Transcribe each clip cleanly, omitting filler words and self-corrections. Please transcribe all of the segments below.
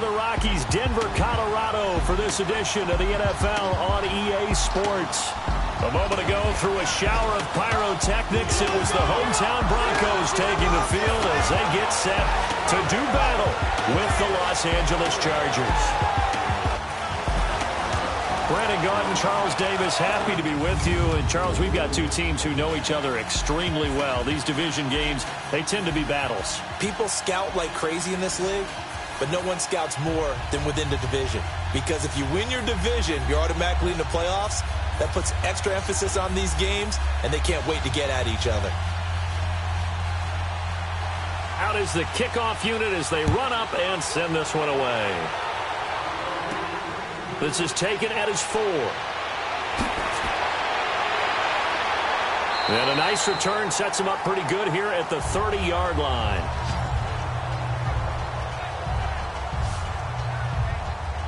the Rockies, Denver, Colorado for this edition of the NFL on EA Sports. A moment ago, through a shower of pyrotechnics, it was the hometown Broncos taking the field as they get set to do battle with the Los Angeles Chargers. Brandon Gaudin, Charles Davis, happy to be with you. And, Charles, we've got two teams who know each other extremely well. These division games, they tend to be battles. People scout like crazy in this league, but no one scouts more than within the division. Because if you win your division, you're automatically in the playoffs. That puts extra emphasis on these games, and they can't wait to get at each other. Out is the kickoff unit as they run up and send this one away. This is taken at his 4. And a nice return sets him up pretty good here at the 30-yard line.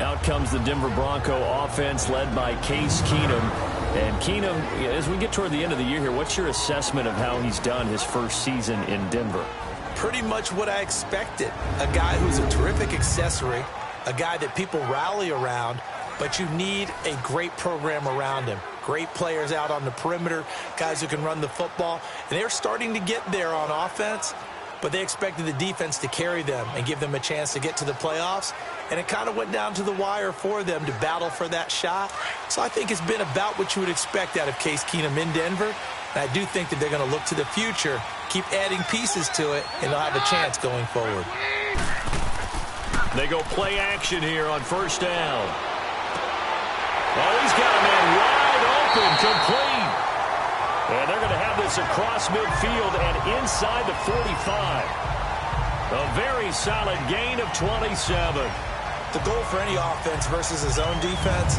Out comes the Denver Bronco offense led by Case Keenum. And Keenum, as we get toward the end of the year here, what's your assessment of how he's done his first season in Denver? Pretty much what I expected. A guy who's a terrific accessory, a guy that people rally around, but you need a great program around him. Great players out on the perimeter, guys who can run the football. And they're starting to get there on offense, but they expected the defense to carry them and give them a chance to get to the playoffs. And it kind of went down to the wire for them to battle for that shot. So I think it's been about what you would expect out of Case Keenum in Denver. And I do think that they're going to look to the future, keep adding pieces to it, and they'll have a chance going forward. They go play action here on first down. Oh, he's got a man wide open, complete. And they're going to have this across midfield and inside the 45. A very solid gain of 27. The goal for any offense versus his own defense,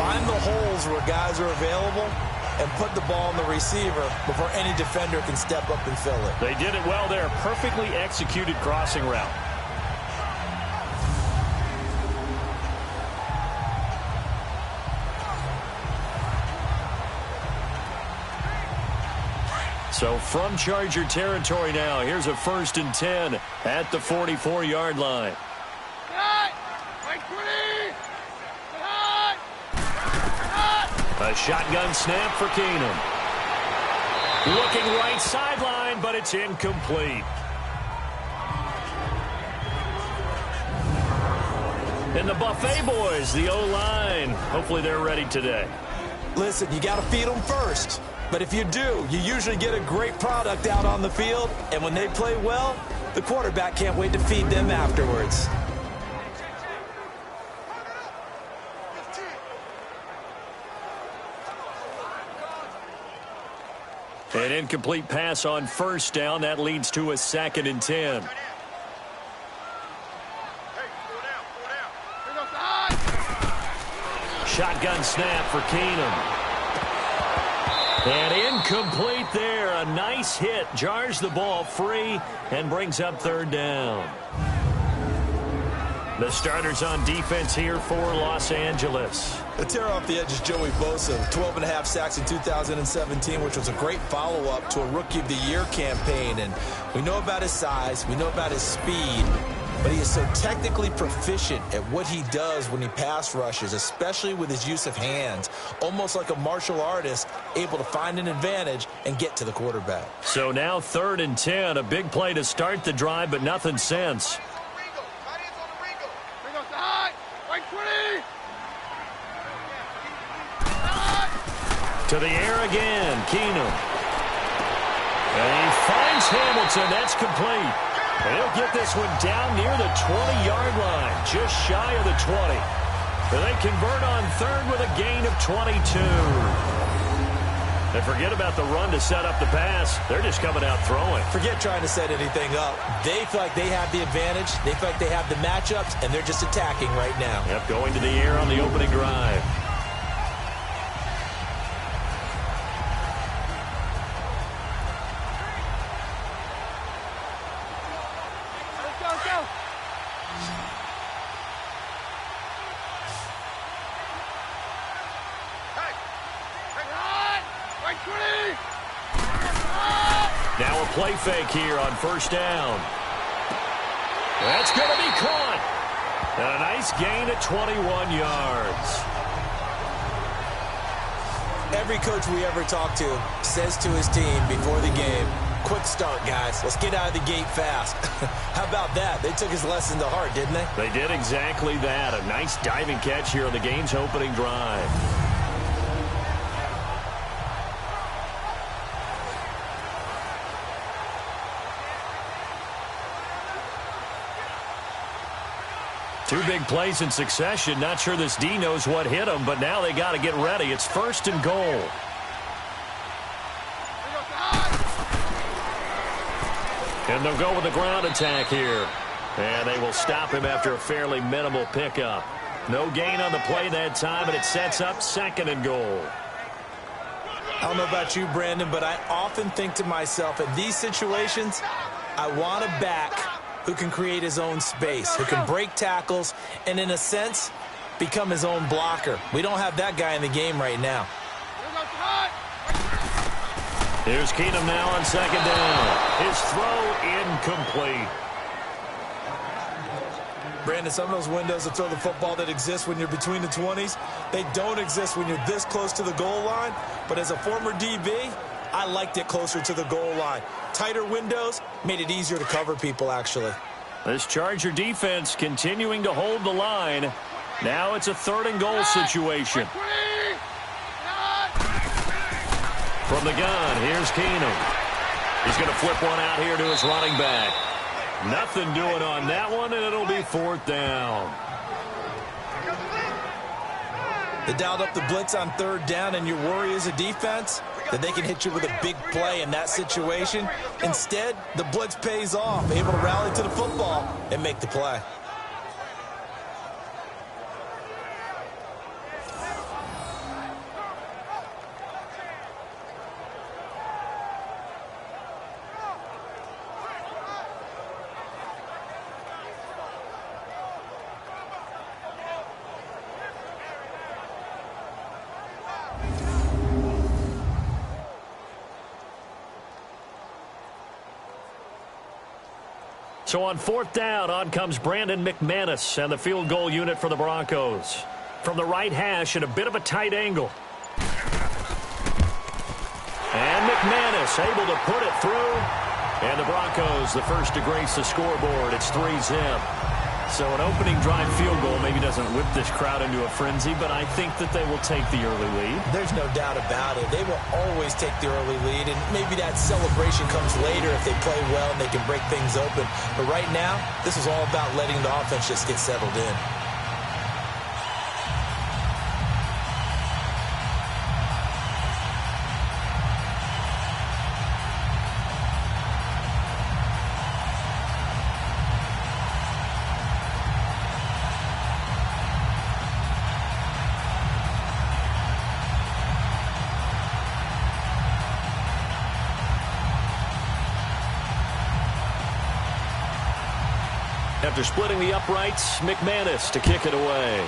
find the holes where guys are available and put the ball in the receiver before any defender can step up and fill it. They did it well there. Perfectly executed crossing route. So from Charger territory now, here's a 1st and 10 at the 44-yard line. A shotgun snap for Keenum. Looking right sideline, but it's incomplete. And the Buffet boys, the O-line, hopefully they're ready today. Listen, you got to feed them first. But if you do, you usually get a great product out on the field. And when they play well, the quarterback can't wait to feed them afterwards. An incomplete pass on first down. That leads to a 2nd and 10. Shotgun snap for Keenum. And incomplete there. A nice hit. Jars the ball free and brings up 3rd down. The starters on defense here for Los Angeles. The tear off the edge is Joey Bosa, 12.5 sacks in 2017, which was a great follow-up to a Rookie of the Year campaign. And we know about his size. We know about his speed. But he is so technically proficient at what he does when he pass rushes, especially with his use of hands, almost like a martial artist, able to find an advantage and get to the quarterback. So now 3rd and 10, a big play to start the drive, but nothing since. To the air again, Keenum. And he finds Hamilton. That's complete. And he'll get this one down near the 20-yard line, just shy of the 20. And they convert on 3rd with a gain of 22. And forget about the run to set up the pass. They're just coming out throwing. Forget trying to set anything up. They feel like they have the advantage. They feel like they have the matchups, and they're just attacking right now. Yep, going to the air on the opening drive. Now a play fake here on first down. That's going to be caught. And a nice gain at 21 yards. Every coach we ever talk to says to his team before the game, quick start, guys. Let's get out of the gate fast. How about that? They took his lesson to heart, didn't they? They did exactly that. A nice diving catch here on the game's opening drive. Two big plays in succession. Not sure this D knows what hit him, but now they got to get ready. It's 1st and goal. And they'll go with the ground attack here. And they will stop him after a fairly minimal pickup. No gain on the play that time, and it sets up 2nd and goal. I don't know about you, Brandon, but I often think to myself, in these situations, I want a back who can create his own space, who can break tackles, and in a sense, become his own blocker. We don't have that guy in the game right now. Here's Keenum now on 2nd down. His throw incomplete. Brandon, some of those windows to throw the football that exist when you're between the 20s, they don't exist when you're this close to the goal line. But as a former DB, I liked it closer to the goal line. Tighter windows made it easier to cover people, actually. This Charger defense continuing to hold the line. Now it's a 3rd and goal situation. From the gun, here's Keenum. He's going to flip one out here to his running back. Nothing doing on that one, and it'll be 4th down. They dialed up the blitz on 3rd down, and your worry as a defense that they can hit you with a big play in that situation. Instead, the blitz pays off, able to rally to the football and make the play. So on 4th down, on comes Brandon McManus and the field goal unit for the Broncos. From the right hash at a bit of a tight angle. And McManus able to put it through. And the Broncos, the first to grace the scoreboard. It's 3-zip. So an opening drive field goal maybe doesn't whip this crowd into a frenzy, but I think that they will take the early lead. There's no doubt about it. They will always take the early lead, and maybe that celebration comes later if they play well and they can break things open. But right now, this is all about letting the offense just get settled in. After splitting the uprights, McManus to kick it away.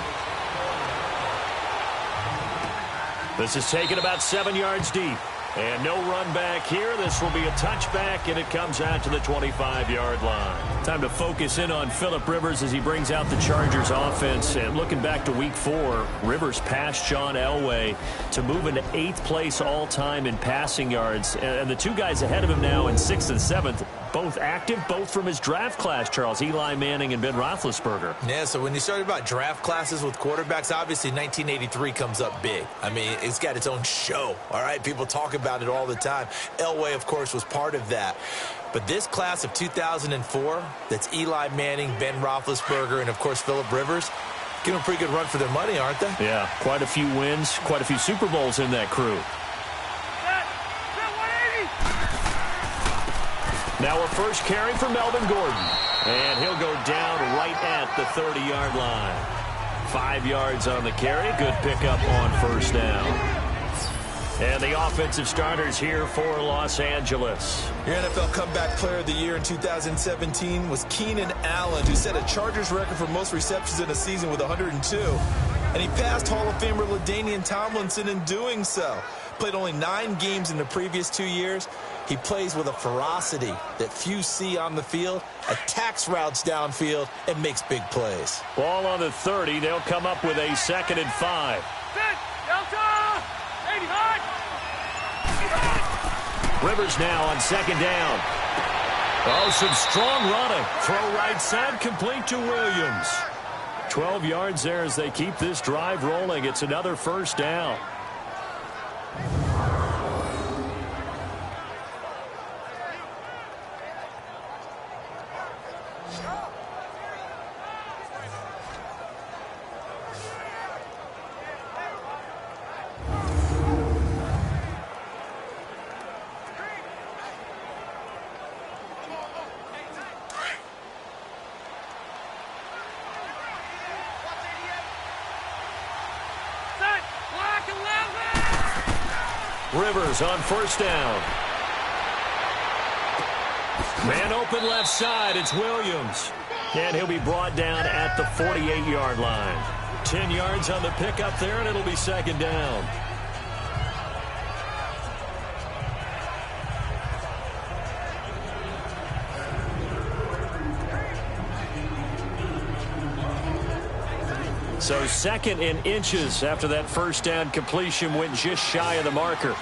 This is taken about 7 yards deep. And no run back here. This will be a touchback, and it comes out to the 25-yard line. Time to focus in on Phillip Rivers as he brings out the Chargers offense. And looking back to Week 4, Rivers passed John Elway to move into 8th place all-time in passing yards. And the two guys ahead of him now in 6th and 7th, both active, both from his draft class, Charles. Eli Manning and Ben Roethlisberger. Yeah, so when you started about draft classes with quarterbacks, obviously 1983 comes up big. I mean, it's got its own show, all right? People talk about it all the time. Elway, of course, was part of that. But this class of 2004, that's Eli Manning, Ben Roethlisberger, and, of course, Phillip Rivers, give them a pretty good run for their money, aren't they? Yeah, quite a few wins, quite a few Super Bowls in that crew. Now a first carry for Melvin Gordon. And he'll go down right at the 30-yard line. 5 yards on the carry. Good pickup on first down. And the offensive starters here for Los Angeles. Your NFL Comeback Player of the Year in 2017 was Keenan Allen, who set a Chargers record for most receptions in a season with 102. And he passed Hall of Famer LaDainian Tomlinson in doing so. Played only 9 games in the previous 2 years. He plays with a ferocity that few see on the field, attacks routes downfield, and makes big plays. Ball on the 30. They'll come up with a 2nd and 5. Delta! 85! Rivers now on 2nd down. Oh, some strong running. Throw right side, complete to Williams. 12 yards there as they keep this drive rolling. It's another 1st down. Rivers on 1st down. Man open left side. It's Williams. And he'll be brought down at the 48-yard line. 10 yards on the pickup there, and it'll be 2nd down. So 2nd in inches after that 1st down completion went just shy of the marker.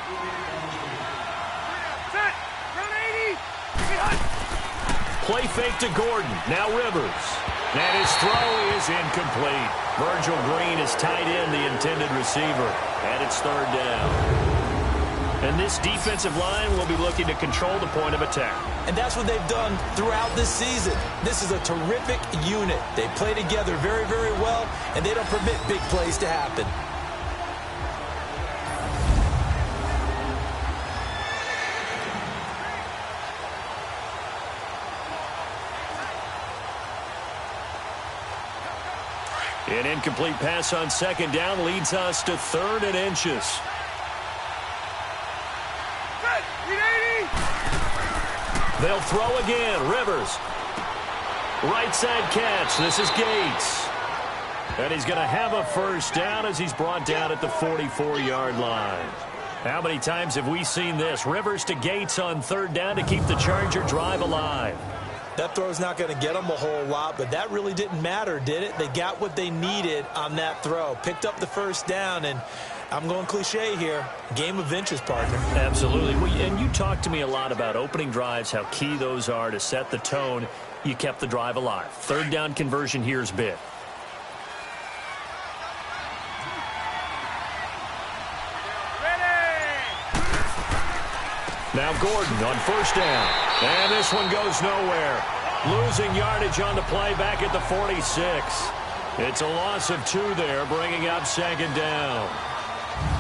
Play fake to Gordon. Now Rivers. And his throw is incomplete. Virgil Green is tied in, the intended receiver. And it's 3rd down. And this defensive line will be looking to control the point of attack. And that's what they've done throughout this season. This is a terrific unit. They play together very, very well, and they don't permit big plays to happen. An incomplete pass on 2nd down leads us to 3rd and inches. They'll throw again. Rivers. Right side catch. This is Gates. And he's going to have a 1st down as he's brought down at the 44-yard line. How many times have we seen this? Rivers to Gates on 3rd down to keep the Charger drive alive. That throw's not going to get them a whole lot, but that really didn't matter, did it? They got what they needed on that throw. Picked up the 1st down, and I'm going cliche here. Game of inches, partner. Absolutely. And you talked to me a lot about opening drives, how key those are to set the tone. You kept the drive alive. 3rd down conversion here is big. Now Gordon on 1st down. And this one goes nowhere. Losing yardage on the play back at the 46. It's a loss of 2 there, bringing up 2nd down.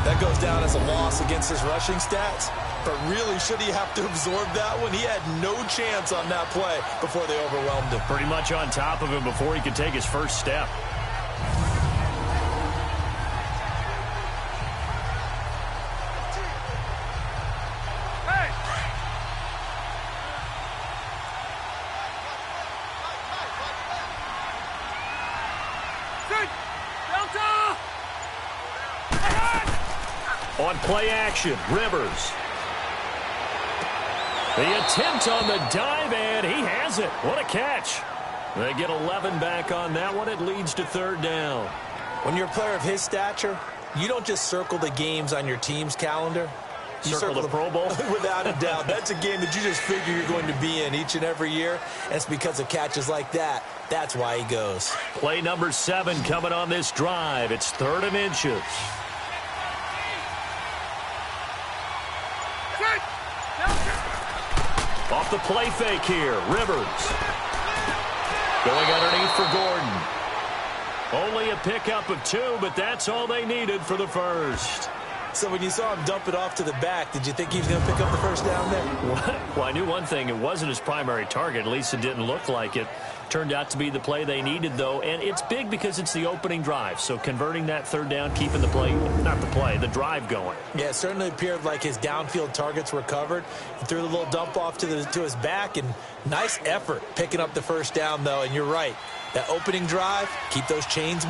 That goes down as a loss against his rushing stats. But really, should he have to absorb that one? He had no chance on that play before they overwhelmed him. Pretty much on top of him before he could take his 1st step. On play action, Rivers. The attempt on the dive, and he has it. What a catch. They get 11 back on that one. It leads to 3rd down. When you're a player of his stature, you don't just circle the games on your team's calendar. You circle the Pro Bowl? Without a doubt. That's a game that you just figure you're going to be in each and every year. And it's because of catches like that. That's why he goes. Play number 7 coming on this drive. It's 3rd and inches. Off the play fake here, Rivers. Going underneath for Gordon. Only a pickup of 2, but that's all they needed for the 1st. So when you saw him dump it off to the back, did you think he was going to pick up the 1st down there? Well, I knew one thing. It wasn't his primary target. At least it didn't look like it. Turned out to be the play they needed, though. And it's big because it's the opening drive. So converting that 3rd down, keeping the play, not the play, the drive going. Yeah, it certainly appeared like his downfield targets were covered. He threw the little dump off to his back, and nice effort picking up the 1st down, though. And you're right. That opening drive, keep those chains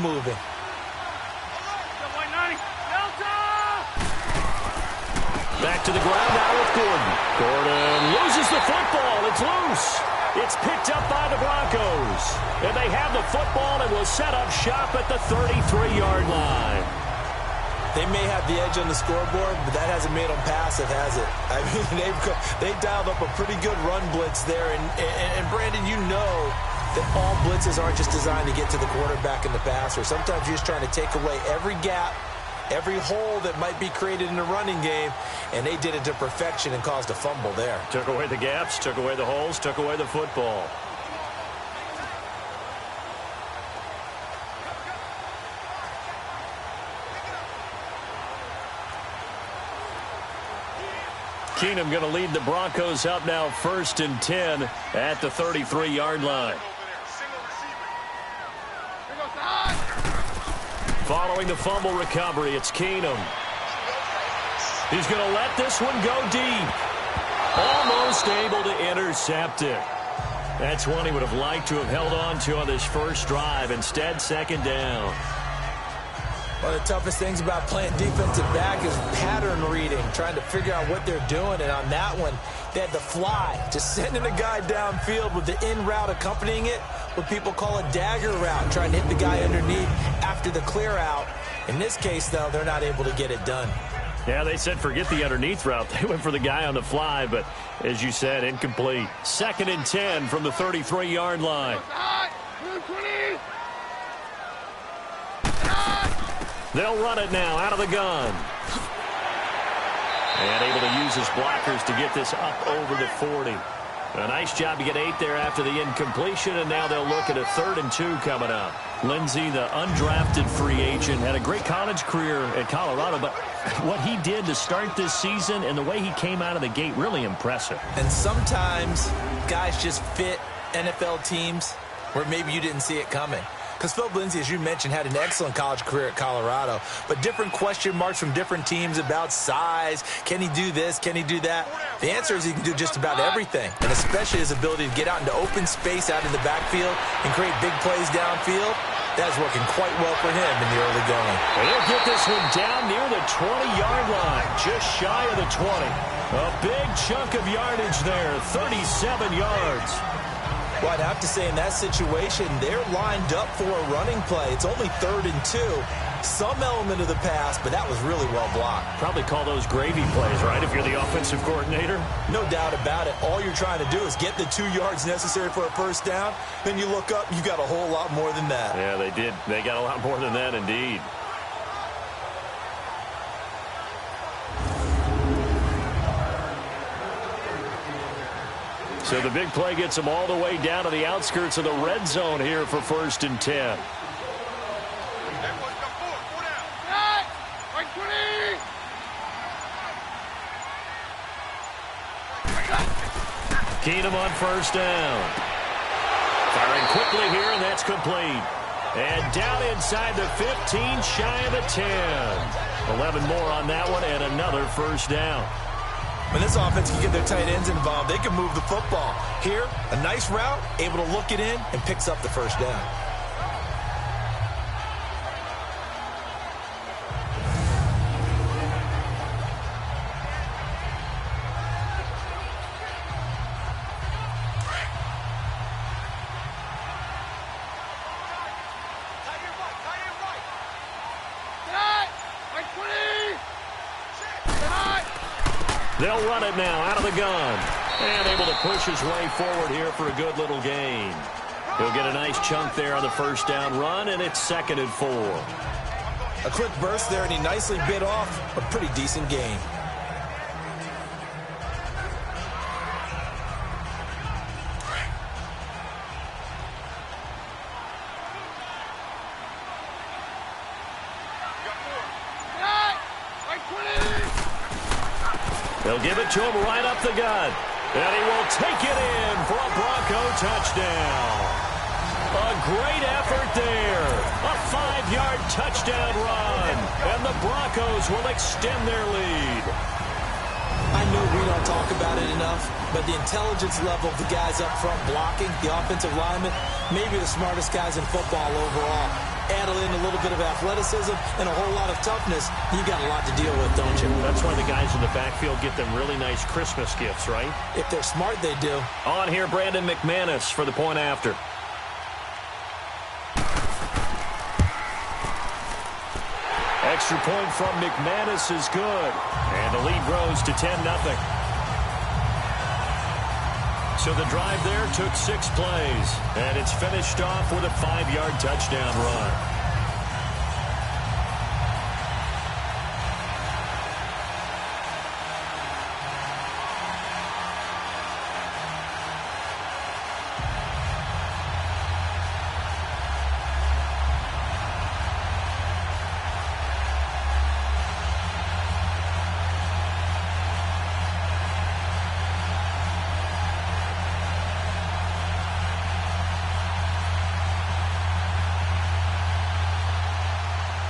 Back to the ground now with Gordon. Gordon loses the football. It's loose. It's picked up by the Broncos. And they have the football and will set up shop at the 33-yard line. They may have the edge on the scoreboard, but that hasn't made them passive, has it? I mean, they've dialed up a pretty good run blitz there. And Brandon, you know that all blitzes aren't just designed to get to the quarterback and the passer. Sometimes you're just trying to take away every gap, every hole that might be created in the running game, and they did it to perfection and caused a fumble there. Took away the gaps, took away the holes, took away the football. Keenum going to lead the Broncos up now 1st and 10 at the 33-yard line. Following the fumble recovery, it's Keenum. He's going to let this one go deep. Almost able to intercept it. That's one he would have liked to have held on to on this first drive. Instead, 2nd down. One of the toughest things about playing defensive back is pattern reading, trying to figure out what they're doing. And on that one, they had the fly, just sending a guy downfield with the in route accompanying it, what people call a dagger route, trying to hit the guy underneath after the clear out. In this case, though, they're not able to get it done. Yeah, they said forget the underneath route. They went for the guy on the fly, but as you said, incomplete. 2nd and 10 from the 33-yard line. They'll run it now out of the gun. And able to use his blockers to get this up over the 40. A nice job to get 8 there after the incompletion, and now they'll look at a 3rd and 2 coming up. Lindsey, the undrafted free agent, had a great college career at Colorado, but what he did to start this season and the way he came out of the gate, really impressive. And sometimes guys just fit NFL teams where maybe you didn't see it coming. Because Phil Lindsay, as you mentioned, had an excellent college career at Colorado, but different question marks from different teams about size. Can he do this? Can he do that? The answer is he can do just about everything, and especially his ability to get out into open space out in the backfield and create big plays downfield. That's working quite well for him in the early going. He'll get this one down near the 20-yard line, just shy of the 20. A big chunk of yardage there, 37 yards. Well, I'd have to say in that situation, they're lined up for a running play. It's only 3rd and 2. Some element of the pass, but that was really well blocked. Probably call those gravy plays, right, if you're the offensive coordinator? No doubt about it. All you're trying to do is get the 2 yards necessary for a first down. Then you look up, you got a whole lot more than that. Yeah, they did. They got a lot more than that, indeed. So the big play gets them all the way down to the outskirts of the red zone here for 1st and 10. Keenum on 1st down. Firing quickly here, and that's complete. And down inside the 15, shy of the 10. 11 more on that one, and another 1st down. When this offense can get their tight ends involved, they can move the football. Here, a nice route, able to look it in, and picks up the 1st down. They'll run it now out of the gun. And able to push his way forward here for a good little gain. He'll get a nice chunk there on the 1st down run, and it's 2nd and 4. A quick burst there, and he nicely bit off a pretty decent gain. They'll give it to him right up the gut. And he will take it in for a Bronco touchdown. A great effort there. A 5-yard touchdown run. And the Broncos will extend their lead. I know we don't talk about it enough, but the intelligence level of the guys up front blocking, the offensive linemen, maybe the smartest guys in football overall. Add in a little bit of athleticism and a whole lot of toughness, you got a lot to deal with, don't you? That's why the guys in the backfield get them really nice Christmas gifts, right? If they're smart, they do. On here, Brandon McManus for the point after. Extra point from McManus is good. And the lead grows to 10-0. So the drive there took 6 plays. And it's finished off with a 5-yard touchdown run.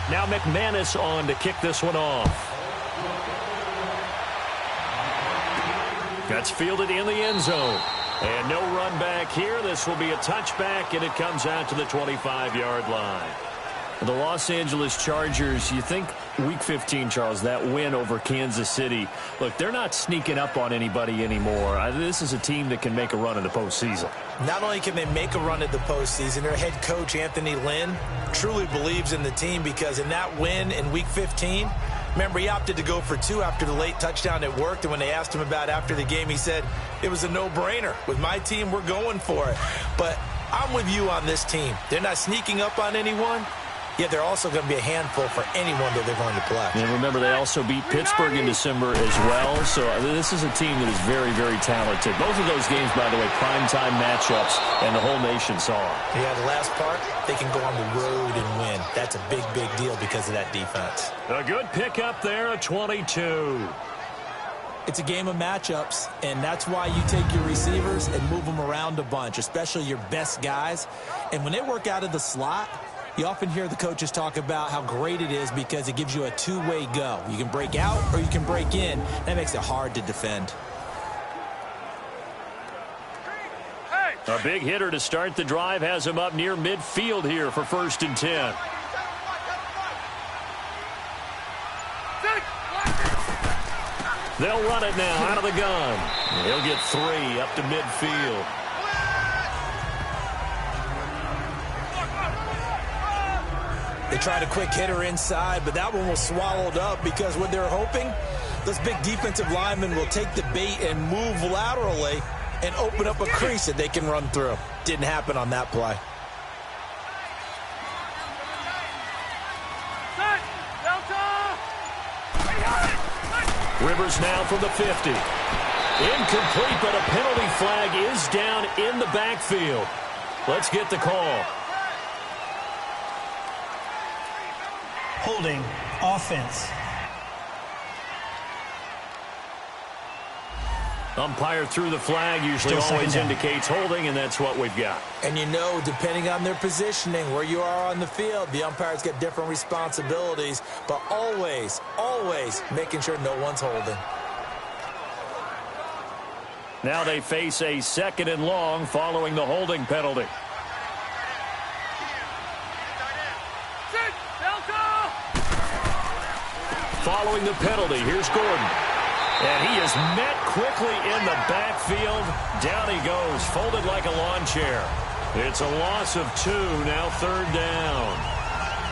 Now McManus on to kick this one off. That's fielded in the end zone. And no run back here. This will be a touchback, and it comes out to the 25-yard line. The Los Angeles Chargers, you think Week 15, Charles, that win over Kansas City. Look, they're not sneaking up on anybody anymore. This is a team that can make a run in the postseason. Not only can they make a run at the postseason, their head coach, Anthony Lynn, truly believes in the team because in that win in Week 15, remember, he opted to go for 2 after the late touchdown. It worked, and when they asked him about after the game, he said, it was a no-brainer. With my team, we're going for it. But I'm with you on this team. They're not sneaking up on anyone. Yet they're also going to be a handful for anyone that they're going to play. And remember, they also beat Pittsburgh in December as well. So this is a team that is very, very talented. Both of those games, by the way, primetime matchups, and the whole nation saw it. Yeah, the last part, they can go on the road and win. That's a big, big deal because of that defense. A good pickup there, a 22. It's a game of matchups, and that's why you take your receivers and move them around a bunch, especially your best guys. And when they work out of the slot, you often hear the coaches talk about how great it is because it gives you a two-way go. You can break out or you can break in. That makes it hard to defend. A big hitter to start the drive has him up near midfield here for 1st and 10. They'll run it now out of the gun. He'll get 3 up to midfield. They tried a quick hitter inside, but that one was swallowed up because what they're hoping, those big defensive linemen will take the bait and move laterally and open up a crease that they can run through. Didn't happen on that play. Rivers now from the 50. Incomplete, but a penalty flag is down in the backfield. Let's get the call. Holding offense. Umpire threw the flag, usually always indicates holding, and that's what we've got. And you know, depending on their positioning, where you are on the field, the umpires get different responsibilities, but always, always making sure no one's holding. Now they face a 2nd and long following the holding penalty. Following the penalty, here's Gordon. And he is met quickly in the backfield. Down he goes, folded like a lawn chair. It's a loss of 2, now 3rd down.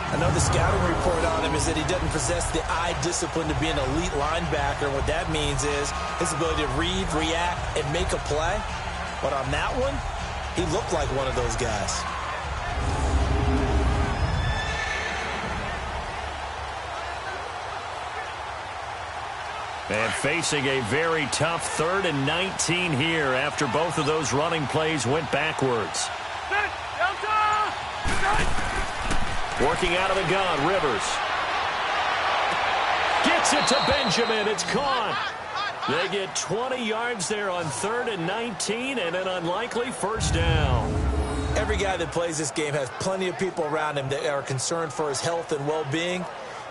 I know the scouting report on him is that he doesn't possess the eye discipline to be an elite linebacker. What that means is his ability to read, react, and make a play. But on that one, he looked like one of those guys. And facing a very tough 3rd and 19 here after both of those running plays went backwards. Working out of the gun, Rivers. Gets it to Benjamin. It's caught. They get 20 yards there on 3rd and 19 and an unlikely 1st down. Every guy that plays this game has plenty of people around him that are concerned for his health and well-being.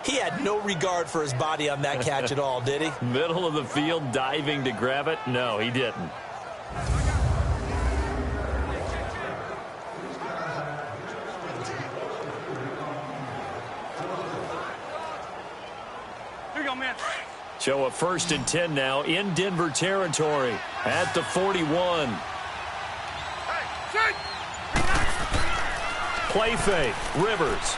He had no regard for his body on that catch at all, did he? Middle of the field, diving to grab it? No, he didn't. on, man. So a 1st and 10 now in Denver territory at the 41. Play fake. Rivers.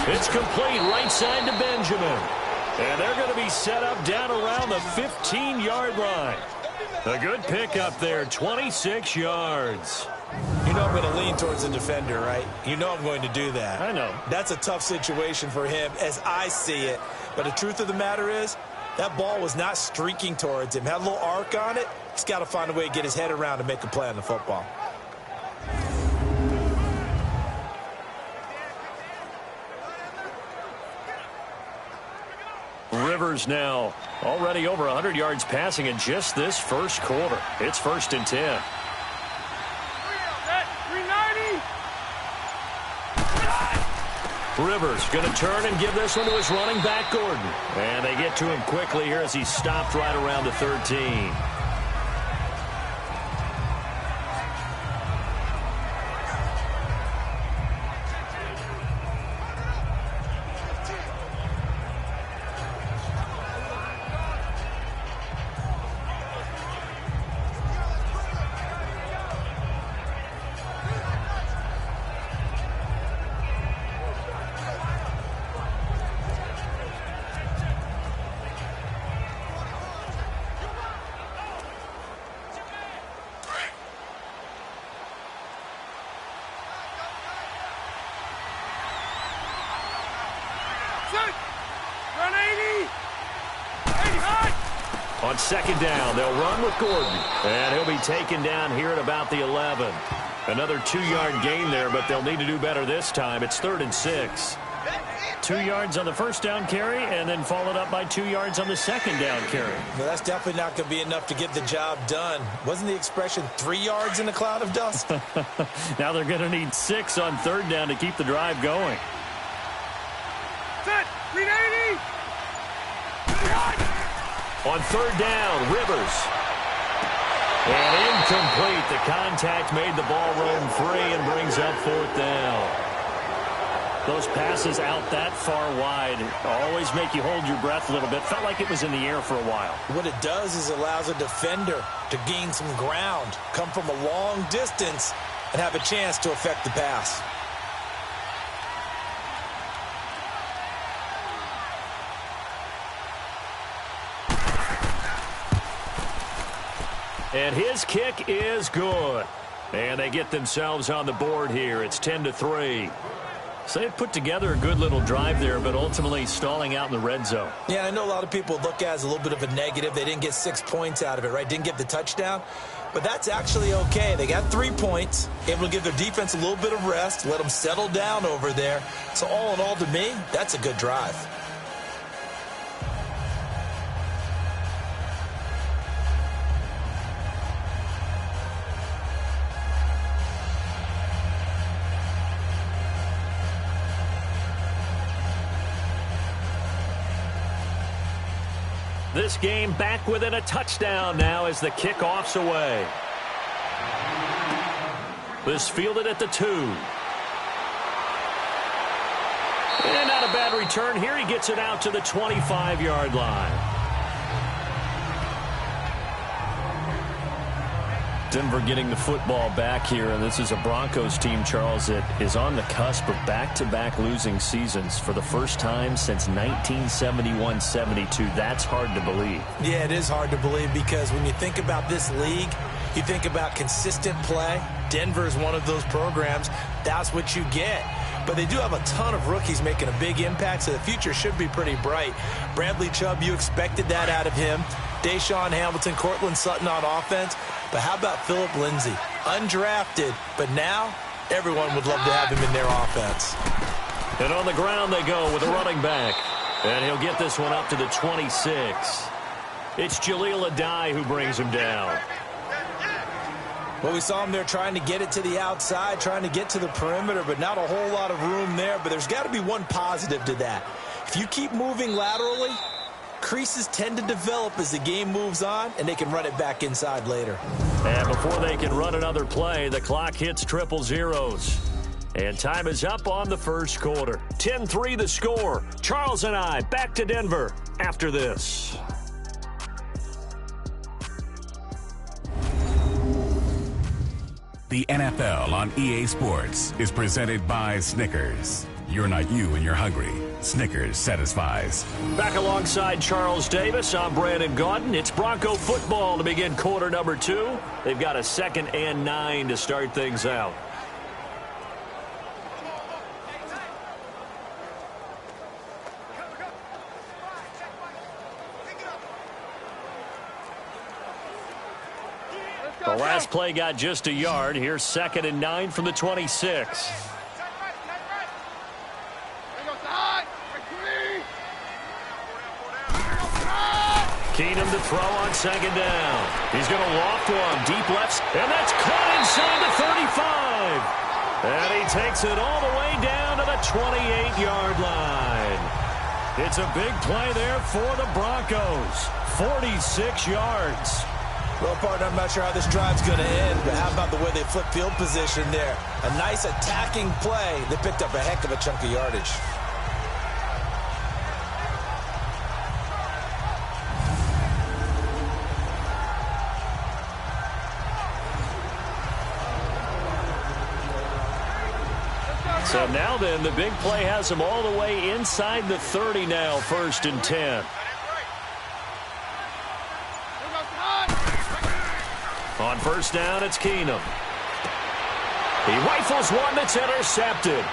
It's complete right side to Benjamin. And they're going to be set up down around the 15-yard line. A good pickup there, 26 yards. You know I'm going to lean towards the defender, right? You know I'm going to do that. I know. That's a tough situation for him as I see it. But the truth of the matter is, that ball was not streaking towards him. Had a little arc on it. He's got to find a way to get his head around and make a play on the football. Rivers now already over 100 yards passing in just this first quarter. It's 1st and 10. Rivers going to turn and give this one to his running back, Gordon. And they get to him quickly here as he stopped right around the 13. On 2nd down, they'll run with Gordon. And he'll be taken down here at about the 11. Another 2-yard gain there, but they'll need to do better this time. It's 3rd and 6. 2 yards on the 1st down carry, and then followed up by 2 yards on the 2nd down carry. Well, that's definitely not going to be enough to get the job done. Wasn't the expression 3 yards in a cloud of dust? Now they're going to need 6 on 3rd down to keep the drive going. Set. 380. On 3rd down, Rivers. And incomplete. The contact made the ball roam free and brings up 4th down. Those passes out that far wide always make you hold your breath a little bit. Felt like it was in the air for a while. What it does is allows a defender to gain some ground, come from a long distance, and have a chance to affect the pass. And his kick is good. And they get themselves on the board here. It's 10-3. So they've put together a good little drive there, but ultimately stalling out in the red zone. Yeah, I know a lot of people look at it as a little bit of a negative. They didn't get 6 points out of it, right? Didn't get the touchdown. But that's actually okay. They got 3 points, able to give their defense a little bit of rest, let them settle down over there. So all in all, to me, that's a good drive. This game back within a touchdown now as the kickoff's away. This fielded at the 2. And not a bad return here. He gets it out to the 25-yard line. Denver getting the football back here, and this is a Broncos team, Charles, that is on the cusp of back-to-back losing seasons for the first time since 1971-72. That's hard to believe. Yeah, it is hard to believe because when you think about this league, you think about consistent play. Denver is one of those programs. That's what you get. But they do have a ton of rookies making a big impact, so the future should be pretty bright. Bradley Chubb, you expected that out of him. Deshaun Hamilton, Cortland Sutton on offense. But how about Phillip Lindsay? Undrafted, but now everyone would love to have him in their offense. And on the ground they go with a running back. And he'll get this one up to the 26. It's Jaleel Adai who brings him down. Well, we saw him there trying to get it to the outside, trying to get to the perimeter, but not a whole lot of room there. But there's got to be one positive to that. If you keep moving laterally, creases tend to develop as the game moves on, and they can run it back inside later. And before they can run another play, the clock hits triple zeros. And time is up on the first quarter. 10-3 the score. Charles and I back to Denver after this. The NFL on EA Sports is presented by Snickers. You're not you when you're hungry. Snickers satisfies. Back alongside Charles Davis, I'm Brandon Gaudin. It's Bronco football to begin quarter number 2. They've got a 2nd and 9 to start things out. The last play got just a yard. Here's 2nd and 9 from the 26. Keenum to throw on 2nd down. He's going to loft one deep left, and that's caught inside the 35. And he takes it all the way down to the 28-yard line. It's a big play there for the Broncos. 46 yards. Well, partner, I'm not sure how this drive's going to end, but how about the way they flip field position there? A nice attacking play. They picked up a heck of a chunk of yardage. So now then, the big play has him all the way inside the 30 now, 1st and 10. On 1st down, it's Keenum. He rifles one that's intercepted.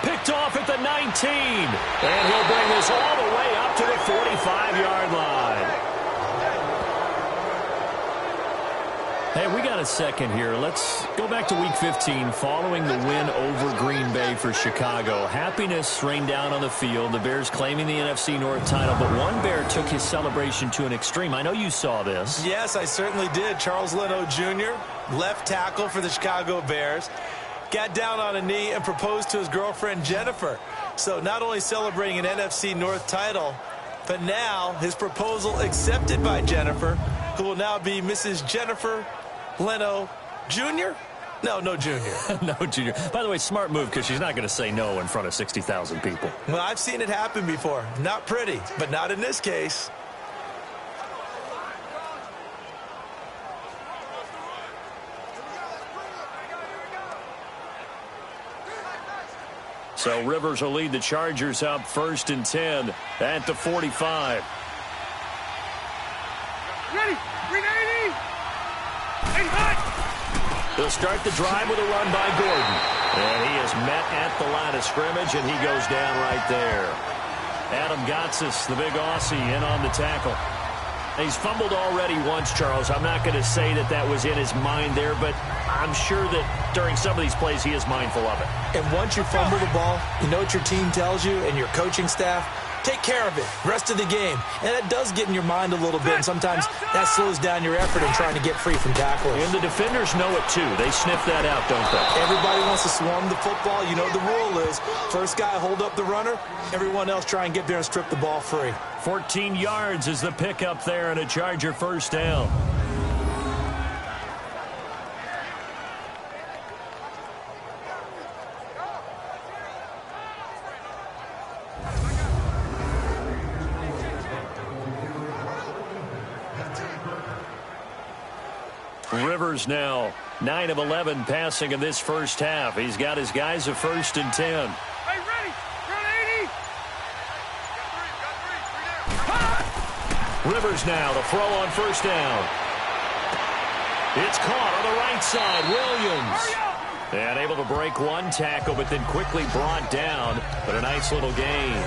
Picked off at the 19. And he'll bring this all the way up to the 45-yard line. Hey, we got a second here. Let's go back to Week 15 following the win over Green Bay for Chicago. Happiness rained down on the field. The Bears claiming the NFC North title, but one Bear took his celebration to an extreme. I know you saw this. Yes, I certainly did. Charles Leno Jr., left tackle for the Chicago Bears, got down on a knee and proposed to his girlfriend Jennifer. So not only celebrating an NFC North title, but now his proposal accepted by Jennifer, who will now be Mrs. Jennifer Leno Jr.? No Junior. No Junior. By the way, smart move because she's not going to say no in front of 60,000 people. Well, I've seen it happen before. Not pretty, but not in this case. So Rivers will lead the Chargers up 1st and 10 at the 45. Ready? Green 80! 85! They'll start the drive with a run by Gordon. And he is met at the line of scrimmage, and he goes down right there. Adam Gotsis, the big Aussie, in on the tackle. He's fumbled already once, Charles. I'm not going to say that that was in his mind there, but I'm sure that during some of these plays he is mindful of it. And once you fumble the ball, you know what your team tells you and your coaching staff? Take care of it. Rest of the game. And it does get in your mind a little bit, and sometimes that slows down your effort in trying to get free from tacklers. And the defenders know it, too. They sniff that out, don't they? Everybody wants to swarm the football. You know the rule is first guy hold up the runner, everyone else try and get there and strip the ball free. 14 yards is the pickup there and a Charger 1st down. Rivers now 9 of 11 passing in this first half. He's got his guys a 1st and 10. Hey, ready? Run 80! Rivers now to throw on 1st down. It's caught on the right side. Williams. And able to break one tackle, but then quickly brought down. But a nice little gain.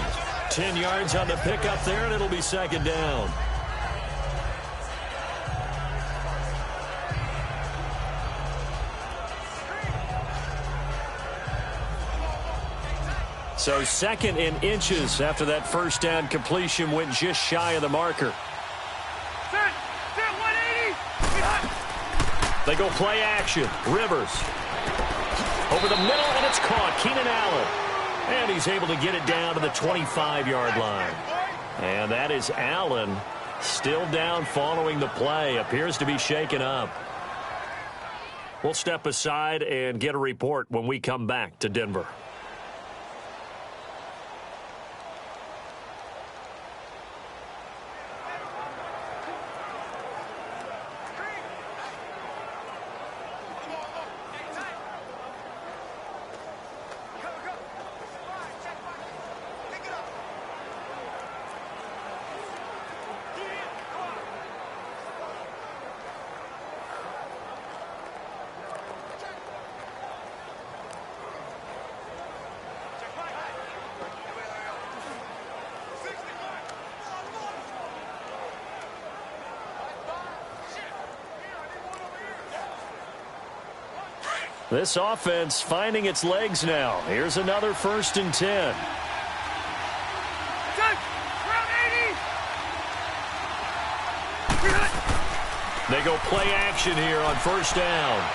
10 yards on the pickup there, and it'll be 2nd down. So 2nd and inches after that 1st down completion went just shy of the marker. Set 180! They go play action. Rivers. Over the middle, and it's caught. Keenan Allen. And he's able to get it down to the 25-yard line. And that is Allen still down following the play. Appears to be shaken up. We'll step aside and get a report when we come back to Denver. This offense finding its legs now. Here's another 1st and 10. They go play action here on 1st down.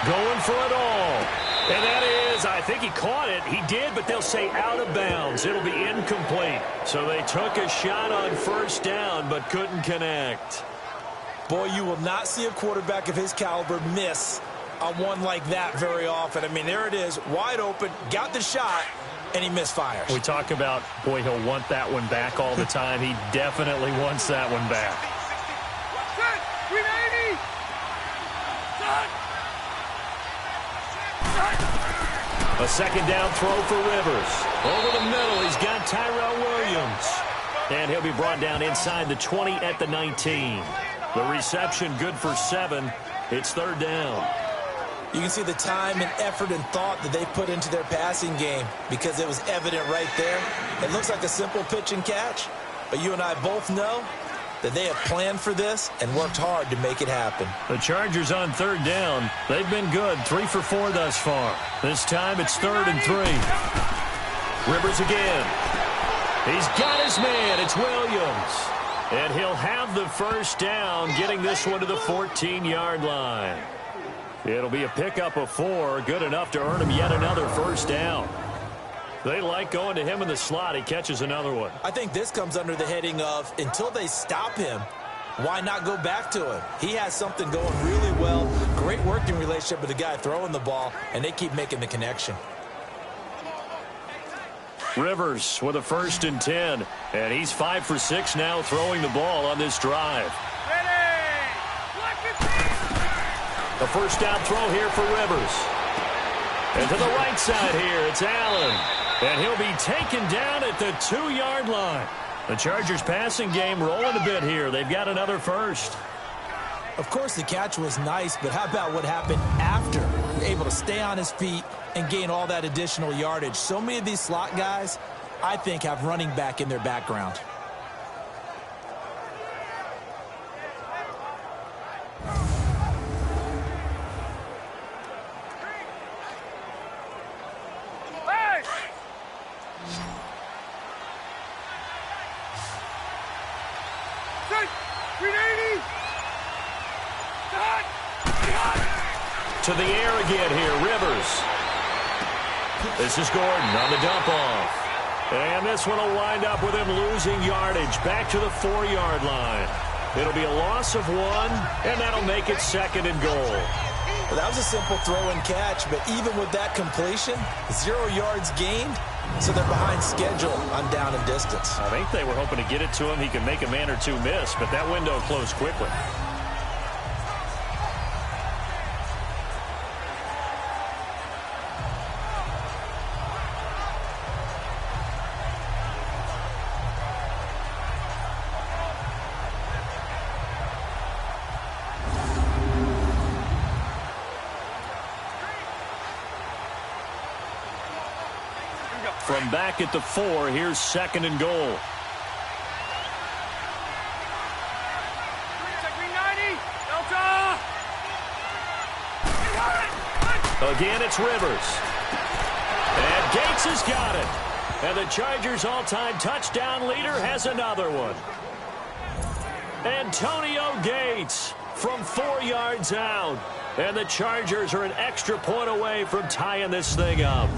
Going for it all. And that is, I think he caught it. He did, but they'll say out of bounds. It'll be incomplete. So they took a shot on 1st down, but couldn't connect. Boy, you will not see a quarterback of his caliber miss on one like that very often. I mean, there it is, wide open, got the shot, and he misfires. We talk about, boy, he'll want that one back all the time. He definitely wants that one back. A 2nd down throw for Rivers. Over the middle, he's got Tyrell Williams. And he'll be brought down inside the 20 at the 19. The reception good for 7. It's 3rd down. You can see the time and effort and thought that they put into their passing game because it was evident right there. It looks like a simple pitch and catch, but you and I both know that they have planned for this and worked hard to make it happen. The Chargers on 3rd down. They've been good, 3 for 4 thus far. This time it's 3rd and 3. Rivers again. He's got his man. It's Williams. And he'll have the 1st down, getting this one to the 14-yard line. It'll be a pickup of 4, good enough to earn him yet another 1st down. They like going to him in the slot. He catches another one. I think this comes under the heading of, until they stop him, why not go back to him? He has something going really well, great working relationship with the guy throwing the ball, and they keep making the connection. Rivers with a 1st and 10, and he's 5 for 6 now throwing the ball on this drive. A 1st down throw here for Rivers. And to the right side here, it's Allen. And he'll be taken down at the 2-yard line. The Chargers passing game rolling a bit here. They've got another 1st. Of course, the catch was nice, but how about what happened after? Able to stay on his feet and gain all that additional yardage. So many of these slot guys, I think, have running back in their background. To the air again here, Rivers. This is Gordon on the dump off. And this one will wind up with him losing yardage back to the 4-yard line. It'll be a loss of 1, and that'll make it 2nd and goal. Well, that was a simple throw and catch, but even with that completion, 0 yards gained, so they're behind schedule on down and distance. I think they were hoping to get it to him. He could make a man or two miss, but that window closed quickly. From back at the 4, here's 2nd and goal. Again, it's Rivers. And Gates has got it. And the Chargers' all-time touchdown leader has another one. Antonio Gates from 4 yards out. And the Chargers are an extra point away from tying this thing up.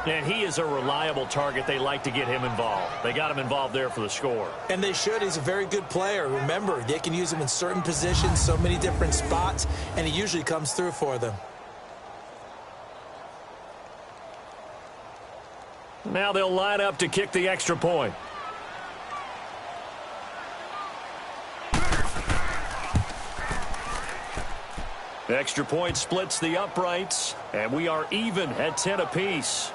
And he is a reliable target. They like to get him involved. They got him involved there for the score. And they should. He's a very good player. Remember, they can use him in certain positions, so many different spots, and he usually comes through for them. Now they'll line up to kick the extra point. The extra point splits the uprights, and we are even at 10 apiece.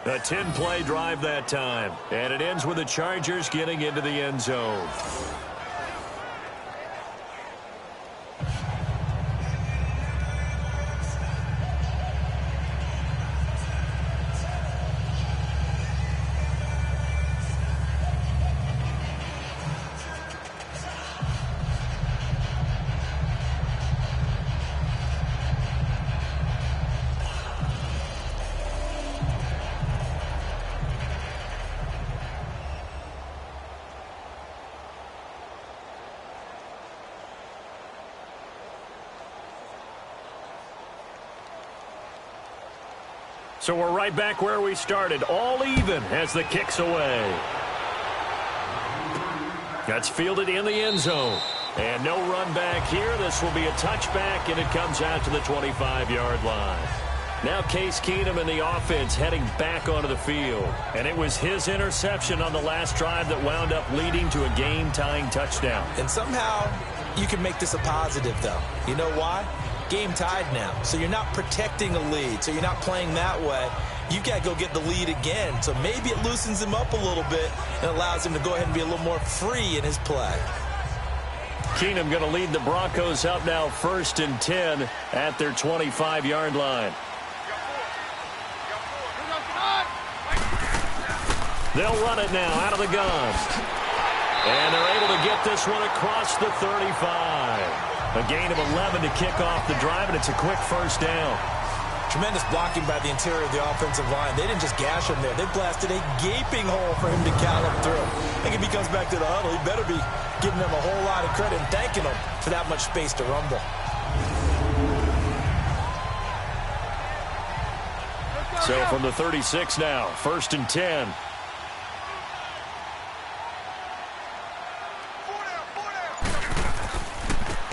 A 10-play drive that time, and it ends with the Chargers getting into the end zone. So we're right back where we started, all even as the kick's away. That's fielded in the end zone. And no run back here. This will be a touchback, and it comes out to the 25-yard line. Now Case Keenum and the offense heading back onto the field. And it was his interception on the last drive that wound up leading to a game-tying touchdown. And somehow you can make this a positive, though. You know why? Game tied now, so you're not protecting a lead, so you're not playing that way. You've got to go get the lead again, so maybe it loosens him up a little bit and allows him to go ahead and be a little more free in his play. Keenum going to lead the Broncos up now 1st and 10 at their 25-yard line. They'll run it now out of the gun. And they're able to get this one across the 35. A gain of 11 to kick off the drive, and it's a quick first down. Tremendous blocking by the interior of the offensive line. They didn't just gash him there. They blasted a gaping hole for him to gallop through. I think if he comes back to the huddle, he better be giving them a whole lot of credit and thanking them for that much space to rumble. So from the 36 now, 1st and 10.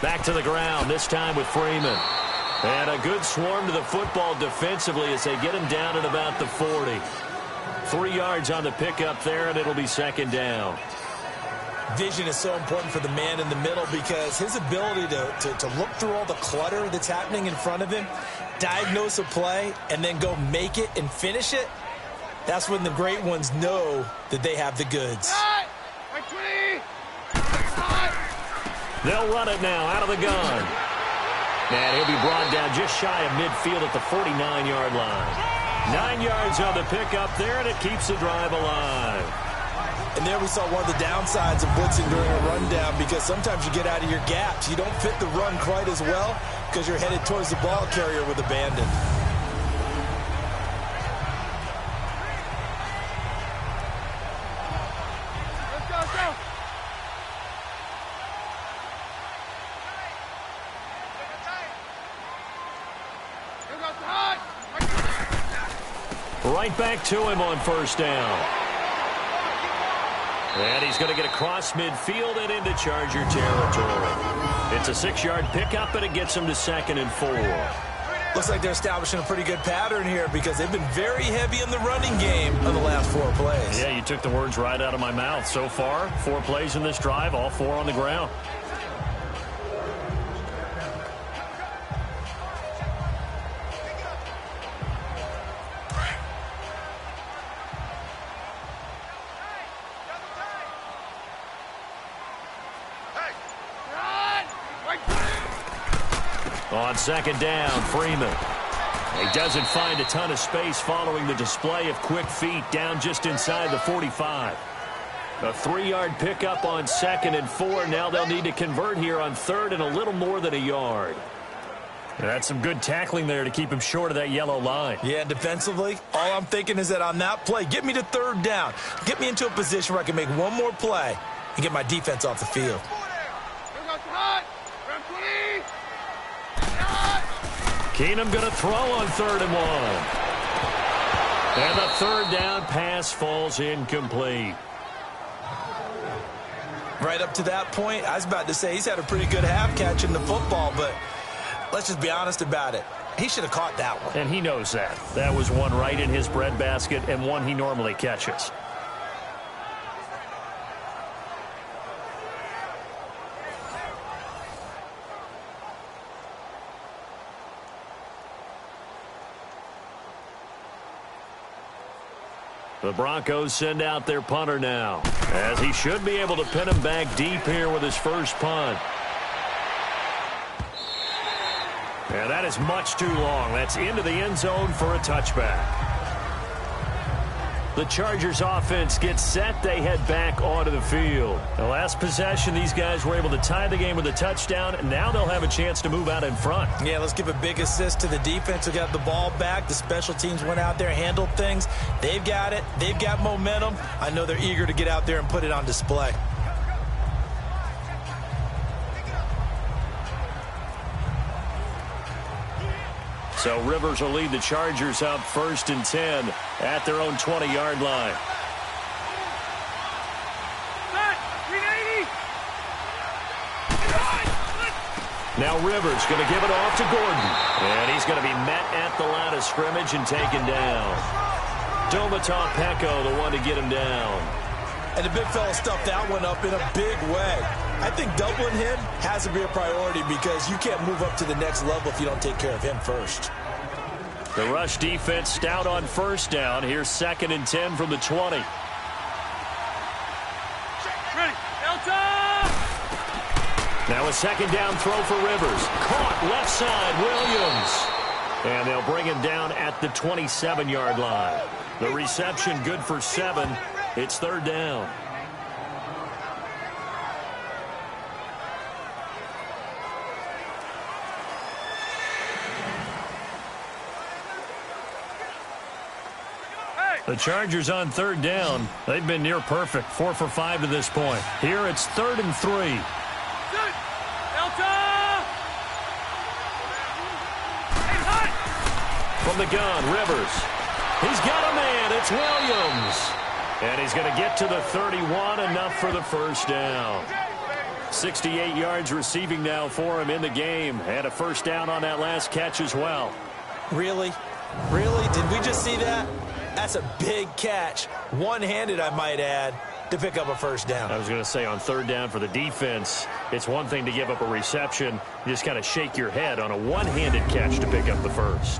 Back to the ground, this time with Freeman. And a good swarm to the football defensively as they get him down at about the 40. 3 yards on the pickup there, and it'll be 2nd down. Vision is so important for the man in the middle because his ability to look through all the clutter that's happening in front of him, diagnose a play, and then go make it and finish it, that's when the great ones know that they have the goods. They'll run it now out of the gun. And he'll be brought down just shy of midfield at the 49-yard line. 9 yards on the pickup there, and it keeps the drive alive. And there we saw one of the downsides of blitzing during a rundown because sometimes you get out of your gaps. You don't fit the run quite as well because you're headed towards the ball carrier with abandon. Right back to him on 1st down. And he's going to get across midfield and into Charger territory. It's a 6-yard pickup, and it gets him to 2nd and 4. Looks like they're establishing a pretty good pattern here because they've been very heavy in the running game on the last 4 plays. Yeah, you took the words right out of my mouth. So far, 4 plays in this drive, all 4 on the ground. On 2nd down, Freeman. He doesn't find a ton of space following the display of quick feet down just inside the 45. A 3-yard pickup on 2nd and 4. Now they'll need to convert here on 3rd and a little more than a yard. That's some good tackling there to keep him short of that yellow line. Yeah, defensively, all I'm thinking is that on that play, get me to 3rd down. Get me into a position where I can make one more play and get my defense off the field. Keenum going to throw on 3rd and 1. And the 3rd down pass falls incomplete. Right up to that point, I was about to say he's had a pretty good half catching the football, but let's just be honest about it. He should have caught that one. And he knows that. That was one right in his breadbasket and one he normally catches. The Broncos send out their punter now, as he should be able to pin him back deep here with his first punt. And that is much too long. That's into the end zone for a touchback. The Chargers offense gets set. They head back onto the field. The last possession, these guys were able to tie the game with a touchdown, and now they'll have a chance to move out in front. Yeah, let's give a big assist to the defense who got the ball back. The special teams went out there, handled things. They've got it. They've got momentum. I know they're eager to get out there and put it on display. So Rivers will lead the Chargers out 1st and 10 at their own 20-yard line. Now Rivers going to give it off to Gordon. And he's going to be met at the line of scrimmage and taken down. Domata Peko, the one to get him down. And the big fella stuffed that one up in a big way. I think doubling him has to be a priority because you can't move up to the next level if you don't take care of him first. The rush defense stout on 1st down. Here's 2nd and 10 from the 20. Ready. Delta! Now a 2nd down throw for Rivers. Caught left side, Williams. And they'll bring him down at the 27-yard line. The reception good for 7. It's 3rd down. The Chargers on 3rd down. They've been near perfect. 4 for 5 to this point. Here it's 3rd and 3. Delta! From the gun, Rivers. He's got a man. It's Williams. And he's going to get to the 31, enough for the 1st down. 68 yards receiving now for him in the game. And a 1st down on that last catch as well. Really? Really? Did we just see that? That's a big catch. One-handed, I might add, to pick up a 1st down. I was going to say on 3rd down for the defense, it's one thing to give up a reception. You just kind of shake your head on a one-handed catch to pick up the 1st.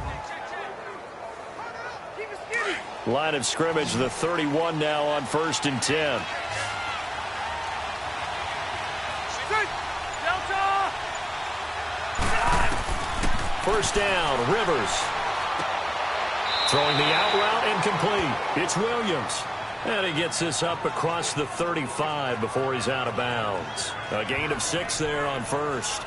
Line of scrimmage, the 31 now on 1st and 10. First down, Rivers. Throwing the out route and complete. It's Williams. And he gets this up across the 35 before he's out of bounds. A gain of 6 there on 1st.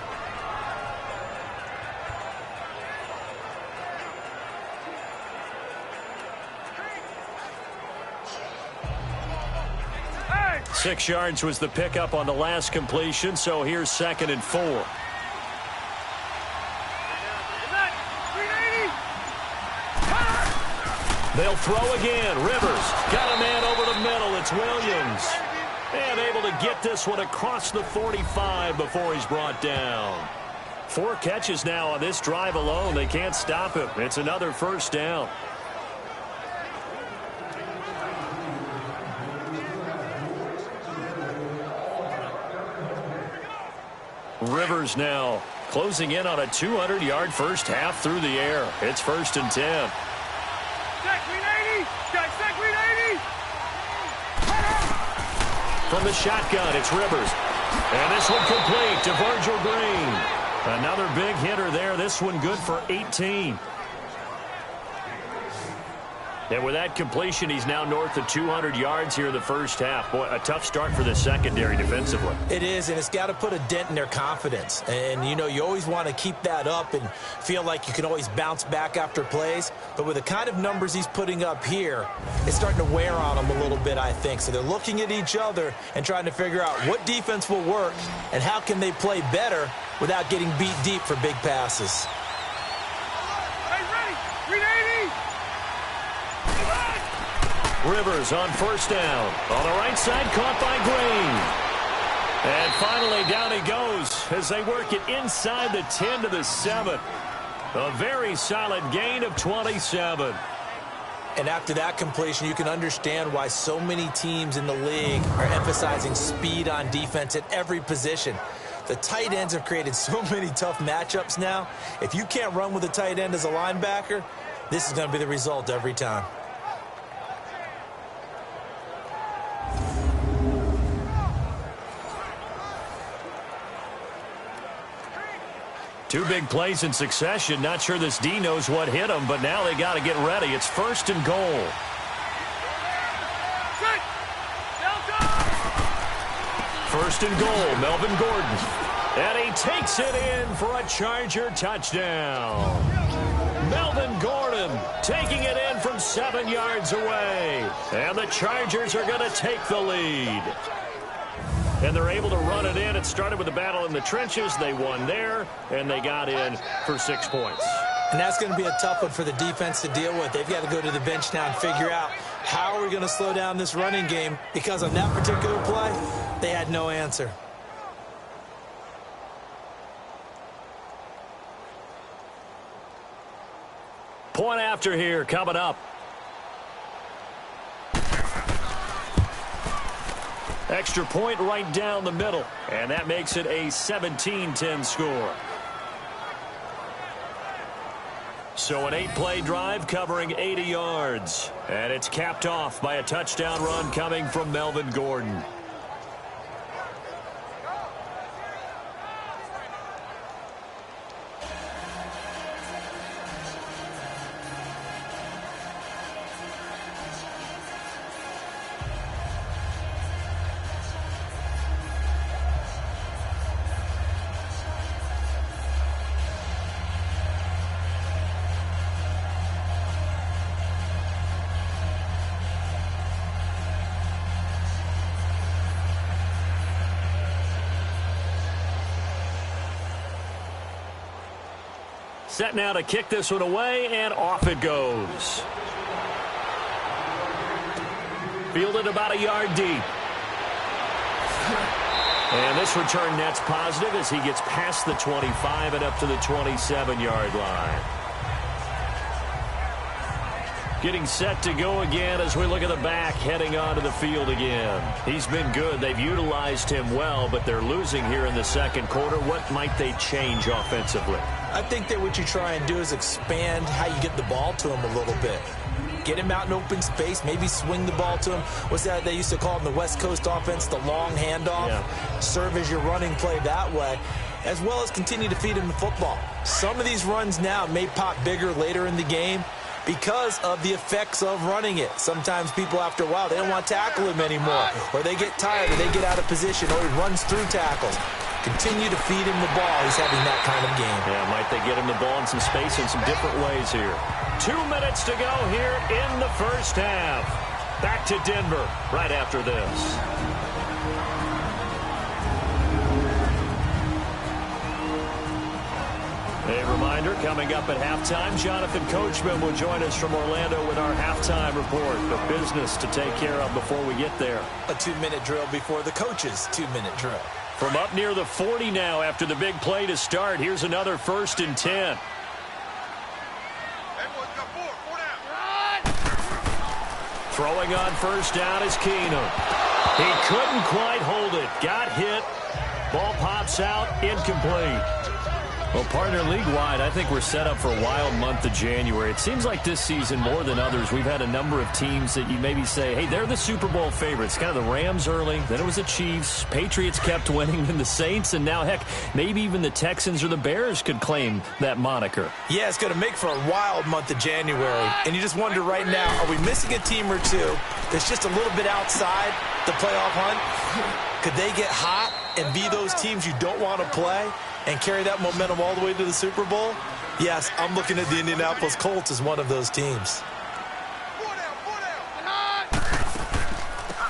Hey! 6 yards was the pickup on the last completion, so here's 2nd and 4. They'll throw again. Rivers got a man over the middle. It's Williams. And able to get this one across the 45 before he's brought down. 4 catches now on this drive alone. They can't stop him. It's another 1st down. Rivers now closing in on a 200-yard first half through the air. It's 1st and 10. From the shotgun, it's Rivers. And this one complete to Virgil Green. Another big hitter there. This one good for 18. And with that completion, he's now north of 200 yards here in the first half. Boy, a tough start for the secondary defensively. It is, and it's got to put a dent in their confidence. And, you know, you always want to keep that up and feel like you can always bounce back after plays. But with the kind of numbers he's putting up here, it's starting to wear on them a little bit, I think. So they're looking at each other and trying to figure out what defense will work and how can they play better without getting beat deep for big passes. Rivers on first down. On the right side, caught by Green. And finally, down he goes as they work it inside the 10 to the 7. A very solid gain of 27. And after that completion, you can understand why so many teams in the league are emphasizing speed on defense at every position. The tight ends have created so many tough matchups now. If you can't run with a tight end as a linebacker, this is going to be the result every time. Two big plays in succession. Not sure this D knows what hit him, but now they got to get ready. It's first and goal. First and goal, Melvin Gordon. And he takes it in for a Charger touchdown. Melvin Gordon taking it in from 7 yards away. And the Chargers are going to take the lead. And they're able to run it in. It started with a battle in the trenches. They won there, and they got in for 6 points. And that's going to be a tough one for the defense to deal with. They've got to go to the bench now and figure out how are we going to slow down this running game, because on that particular play, they had no answer. Point after here coming up. Extra point right down the middle, and that makes it a 17-10 score. So an 8-play drive covering 80 yards, and it's capped off by a touchdown run coming from Melvin Gordon. Set now to kick this one away, and off it goes. Fielded about a yard deep. And this return net's positive as he gets past the 25 and up to the 27-yard line. Getting set to go again as we look at the back heading onto the field again. He's been good. They've utilized him well, but they're losing here in the second quarter. What might they change offensively? I think that what you try and do is expand how you get the ball to him a little bit. Get him out in open space, maybe swing the ball to him. What's that they used to call in the West Coast offense, the long handoff? Yeah. Serve as your running play that way, as well as continue to feed him the football. Some of these runs now may pop bigger later in the game because of the effects of running it. Sometimes people, after a while, they don't want to tackle him anymore, or they get tired, or they get out of position, or he runs through tackles. Continue to feed him the ball. He's having that kind of game. Yeah, might they get him the ball in some space in some different ways here. 2 minutes to go here in the first half. Back to Denver right after this. A reminder, coming up at halftime, Jonathan Coachman will join us from Orlando with our halftime report. The business to take care of before we get there. A 2-minute drill before the coach's 2-minute drill. From up near the 40 now after the big play to start, here's another 1st and 10. Throwing on first down is Keenum. He couldn't quite hold it. Got hit. Ball pops out. Incomplete. Well, partner, league-wide, I think we're set up for a wild month of January. It seems like this season, more than others, we've had a number of teams that you maybe say, hey, they're the Super Bowl favorites. Kind of the Rams early, then it was the Chiefs. Patriots kept winning, then the Saints, and now, heck, maybe even the Texans or the Bears could claim that moniker. Yeah, it's going to make for a wild month of January. And you just wonder right now, are we missing a team or two that's just a little bit outside the playoff hunt? Could they get hot and be those teams you don't want to play and carry that momentum all the way to the Super Bowl? Yes, I'm looking at the Indianapolis Colts as one of those teams.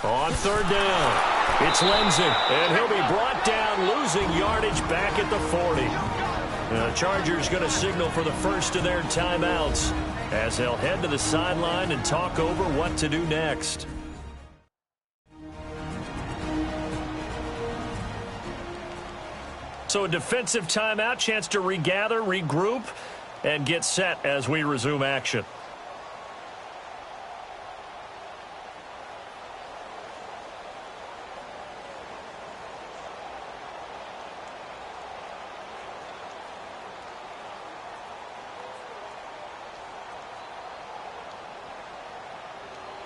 On third down, it's Lindsey, and he'll be brought down, losing yardage back at the 40. The Chargers going to signal for the first of their timeouts as they'll head to the sideline and talk over what to do next. So a defensive timeout, chance to regather, regroup, and get set as we resume action.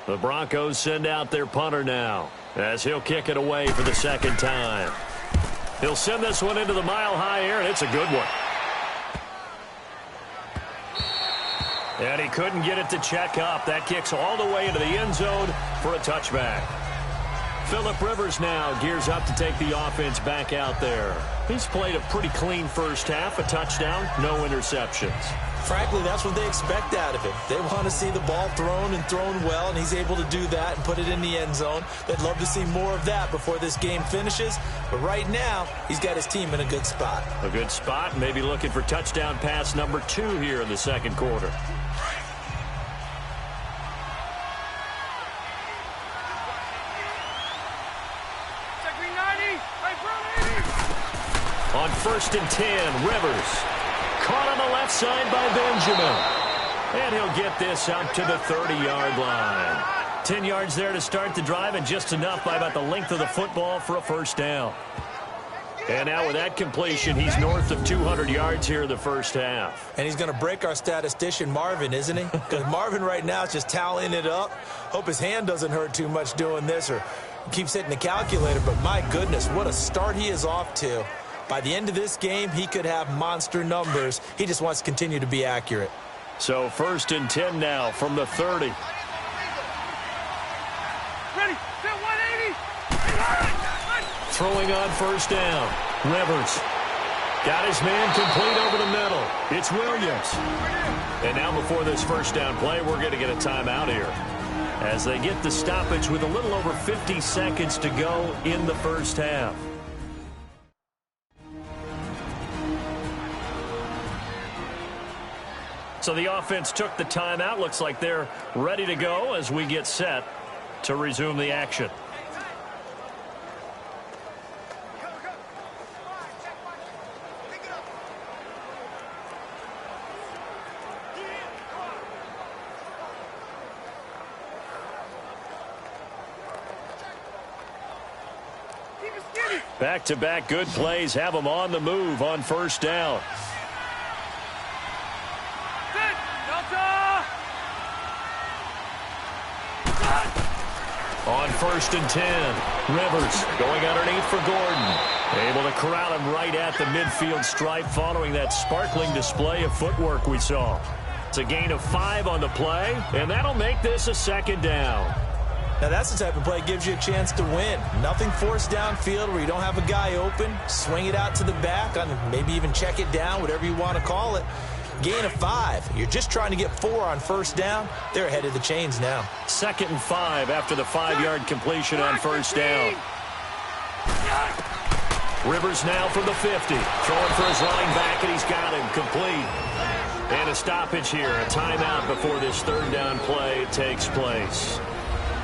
The Broncos send out their punter now as he'll kick it away for the second time. He'll send this one into the mile-high air, and it's a good one. And he couldn't get it to check up. That kicks all the way into the end zone for a touchback. Phillip Rivers now gears up to take the offense back out there. He's played a pretty clean first half, a touchdown, no interceptions. Frankly, that's what they expect out of him. They want to see the ball thrown and thrown well, and he's able to do that and put it in the end zone. They'd love to see more of that before this game finishes. But right now, he's got his team in a good spot. A good spot, maybe looking for touchdown pass number 2 here in the second quarter. On 1st and 10, Rivers. Caught on the left side by Benjamin. And he'll get this out to the 30-yard line. 10 yards there to start the drive, and just enough by about the length of the football for a first down. And now with that completion, he's north of 200 yards here in the first half. And he's going to break our statistician Marvin, isn't he? Because Marvin right now is just tallying it up. Hope his hand doesn't hurt too much doing this or keeps hitting the calculator. But my goodness, what a start he is off to. By the end of this game, he could have monster numbers. He just wants to continue to be accurate. So 1st and 10 now from the 30. Ready, hit 180. Throwing on first down. Rivers got his man complete over the middle. It's Williams. And now before this first down play, we're going to get a timeout here as they get the stoppage with a little over 50 seconds to go in the first half. So the offense took the timeout. Looks like they're ready to go as we get set to resume the action. Back-to-back good plays have them on the move on first down. On 1st and 10, Rivers going underneath for Gordon. Able to corral him right at the midfield stripe following that sparkling display of footwork we saw. It's a gain of 5 on the play, and that'll make this a second down. Now that's the type of play that gives you a chance to win. Nothing forced downfield where you don't have a guy open. Swing it out to the back, maybe even check it down, whatever you want to call it. Gain of 5. You're just trying to get 4 on first down. They're ahead of the chains now. 2nd and 5 after the 5-yard completion on first down. Rivers now from the 50. Throwing for his line back, and he's got him complete. And a stoppage here. A timeout before this third down play takes place,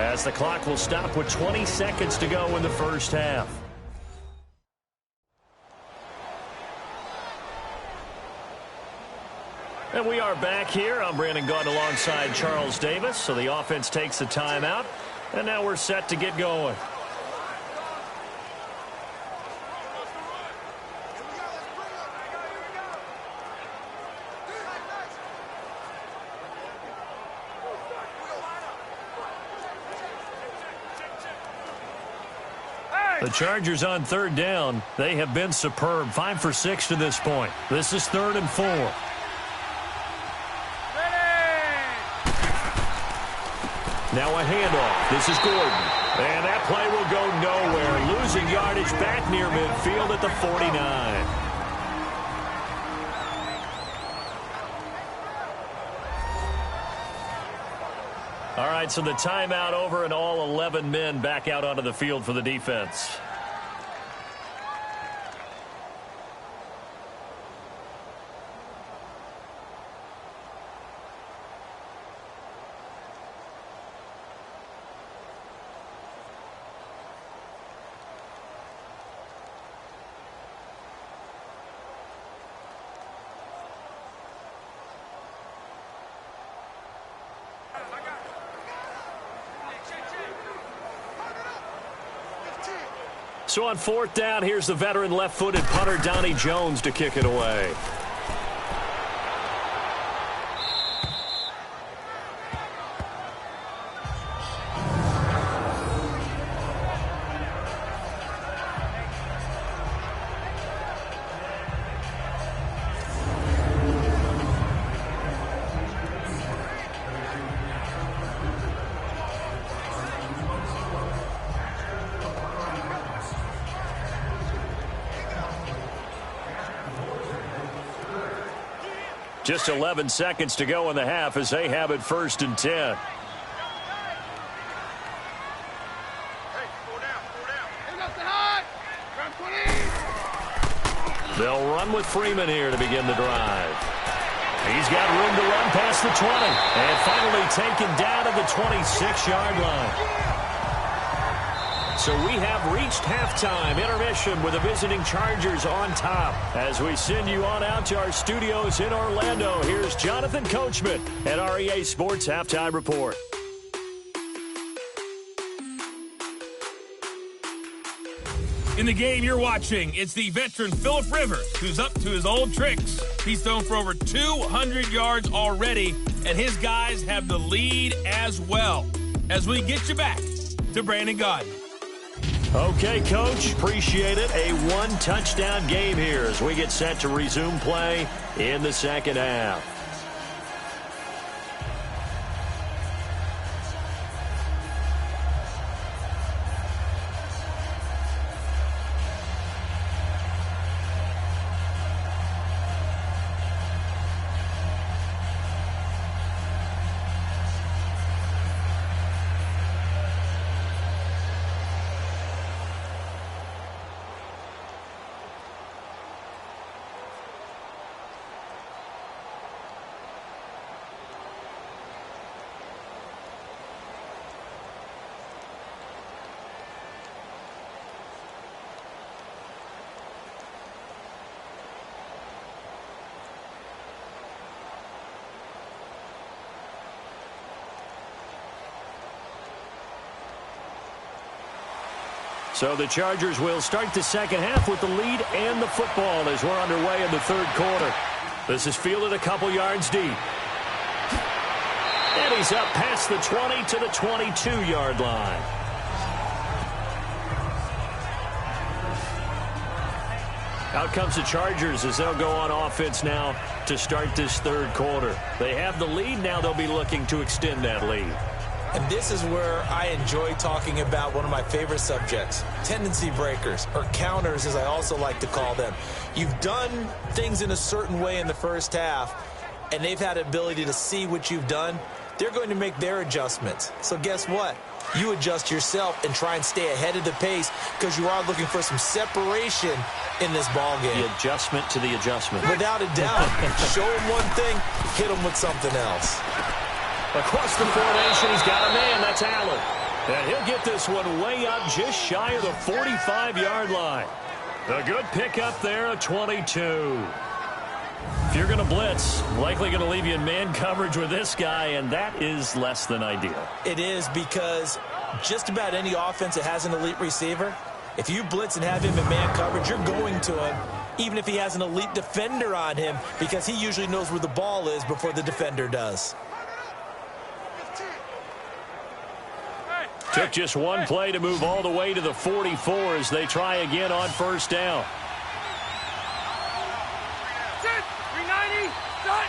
as the clock will stop with 20 seconds to go in the first half. And we are back here. I'm Brandon Gaudin alongside Charles Davis. So the offense takes a timeout, and now we're set to get going. The Chargers on third down. They have been superb. 5 for 6 to this point. This is 3rd and 4. Now a handoff. This is Gordon. And that play will go nowhere. Losing yardage back near midfield at the 49. All right, so the timeout over and all 11 men back out onto the field for the defense. So on fourth down, here's the veteran left-footed punter Donnie Jones to kick it away. Just 11 seconds to go in the half as they have it 1st and 10. They'll run with Freeman here to begin the drive. He's got room to run past the 20 and finally taken down at the 26-yard line. So we have reached halftime intermission with the visiting Chargers on top. As we send you on out to our studios in Orlando, here's Jonathan Coachman at our EA Sports Halftime Report. In the game you're watching, it's the veteran Phillip Rivers who's up to his old tricks. He's thrown for over 200 yards already, and his guys have the lead as well. As we get you back to Brandon Gaudin. Okay, Coach, appreciate it. A one-touchdown game here as we get set to resume play in the second half. So the Chargers will start the second half with the lead and the football as we're underway in the third quarter. This is fielded a couple yards deep. And he's up past the 20 to the 22-yard line. Out comes the Chargers as they'll go on offense now to start this third quarter. They have the lead. Now they'll be looking to extend that lead. And this is where I enjoy talking about one of my favorite subjects, tendency breakers, or counters as I also like to call them. You've done things in a certain way in the first half, and they've had the ability to see what you've done. They're going to make their adjustments. So guess what? You adjust yourself and try and stay ahead of the pace because you are looking for some separation in this ball game. The adjustment to the adjustment. Without a doubt. Show them one thing, hit them with something else. Across the formation, he's got a man. That's Allen. And he'll get this one way up just shy of the 45-yard line. A good pickup there, a 22. If you're going to blitz, likely going to leave you in man coverage with this guy, and that is less than ideal. It is because just about any offense that has an elite receiver, if you blitz and have him in man coverage, you're going to him, even if he has an elite defender on him, because he usually knows where the ball is before the defender does. Took just one play to move all the way to the 44 as they try again on first down. 390, set.